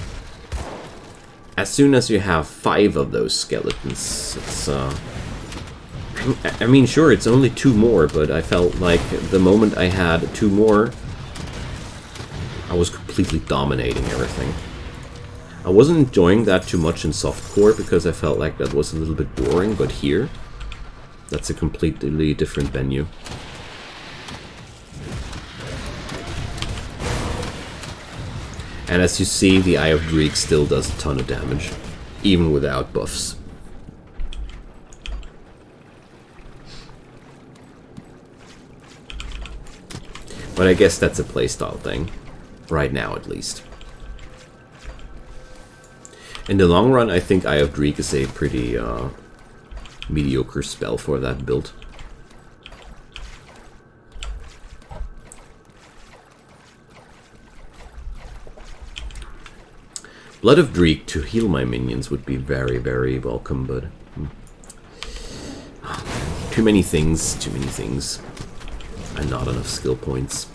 as soon as you have 5 of those skeletons, it's... I mean, sure, it's only 2 more, but I felt like the moment I had 2 more, I was completely dominating everything. I wasn't enjoying that too much in softcore because I felt like that was a little bit boring, but here, that's a completely different venue. And as you see, the Eye of Greek still does a ton of damage, even without buffs. But I guess that's a playstyle thing, right now at least. In the long run, I think Eye of Greek is a pretty mediocre spell for that build. Blood of Greek to heal my minions would be very, very welcome, but... Too many things, and not enough skill points.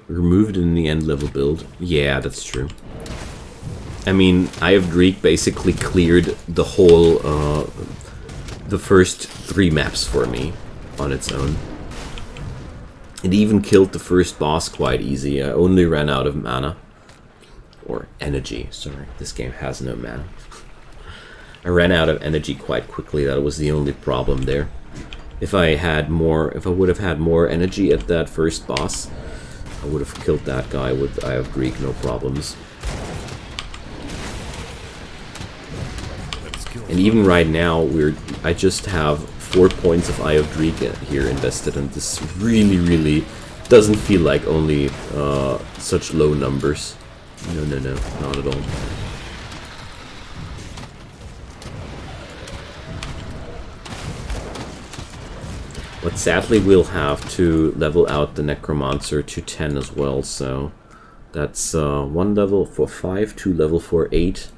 Removed in the end level build. Yeah, that's true. I mean, Eye of Greek basically cleared the whole, the first 3 maps for me on its own. It even killed the first boss quite easy. I only ran out of mana. Or energy, sorry. This game has no mana. I ran out of energy quite quickly. That was the only problem there. If I would have had more energy at that first boss, I would have killed that guy with Eye of Greek, no problems. And even right now, I just have 4 points of Eye of Drika here invested, and this really, really doesn't feel like only such low numbers. No, no, no, not at all. But sadly, we'll have to level out the Necromancer to 10 as well, so that's 1 level for 5, 2 level for 8,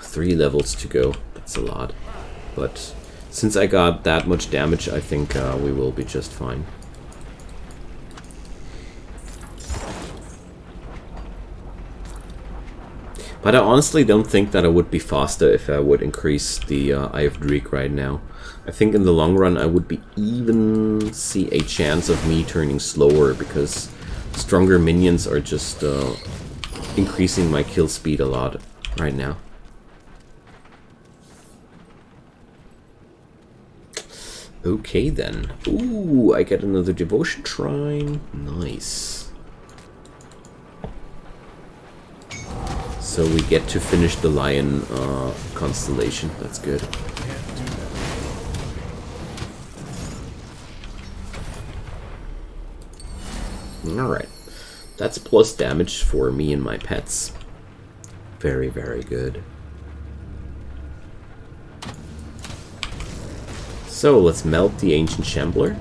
3 levels to go. That's a lot. But since I got that much damage, I think we will be just fine. But I honestly don't think that I would be faster if I would increase the Eye of Dreek right now. I think in the long run I would even see a chance of me turning slower, because stronger minions are just increasing my kill speed a lot right now. Okay then. Ooh, I get another devotion shrine. Nice. So we get to finish the lion constellation. That's good. Alright. That's plus damage for me and my pets. Very, very good. So let's melt the Ancient Shambler.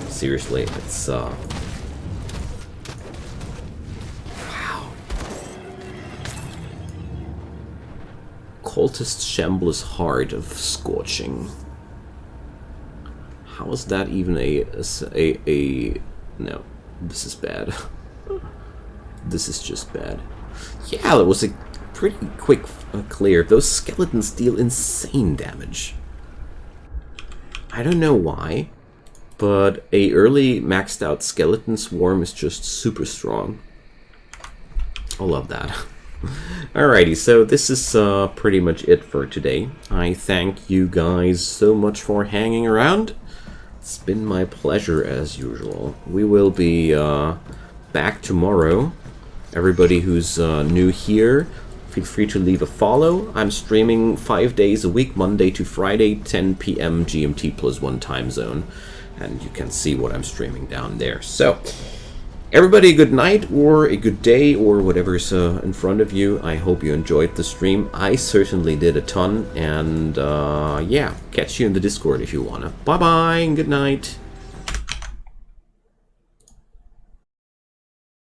Seriously, it's wow. Cultist Shambler's Heart of Scorching. How is that even a no, this is bad. This is just bad. Yeah, that was a pretty quick clear. Those skeletons deal insane damage. I don't know why, but a early maxed out skeleton swarm is just super strong. I love that. Alrighty, so this is pretty much it for today. I thank you guys so much for hanging around. It's been my pleasure as usual. We will be back tomorrow. Everybody who's new here, feel free to leave a follow. I'm streaming 5 days a week, Monday to Friday, 10 p.m. GMT +1 time zone. And you can see what I'm streaming down there. So, everybody a good night, or a good day, or whatever's in front of you. I hope you enjoyed the stream. I certainly did a ton. And yeah, catch you in the Discord if you wanna. Bye-bye and good night.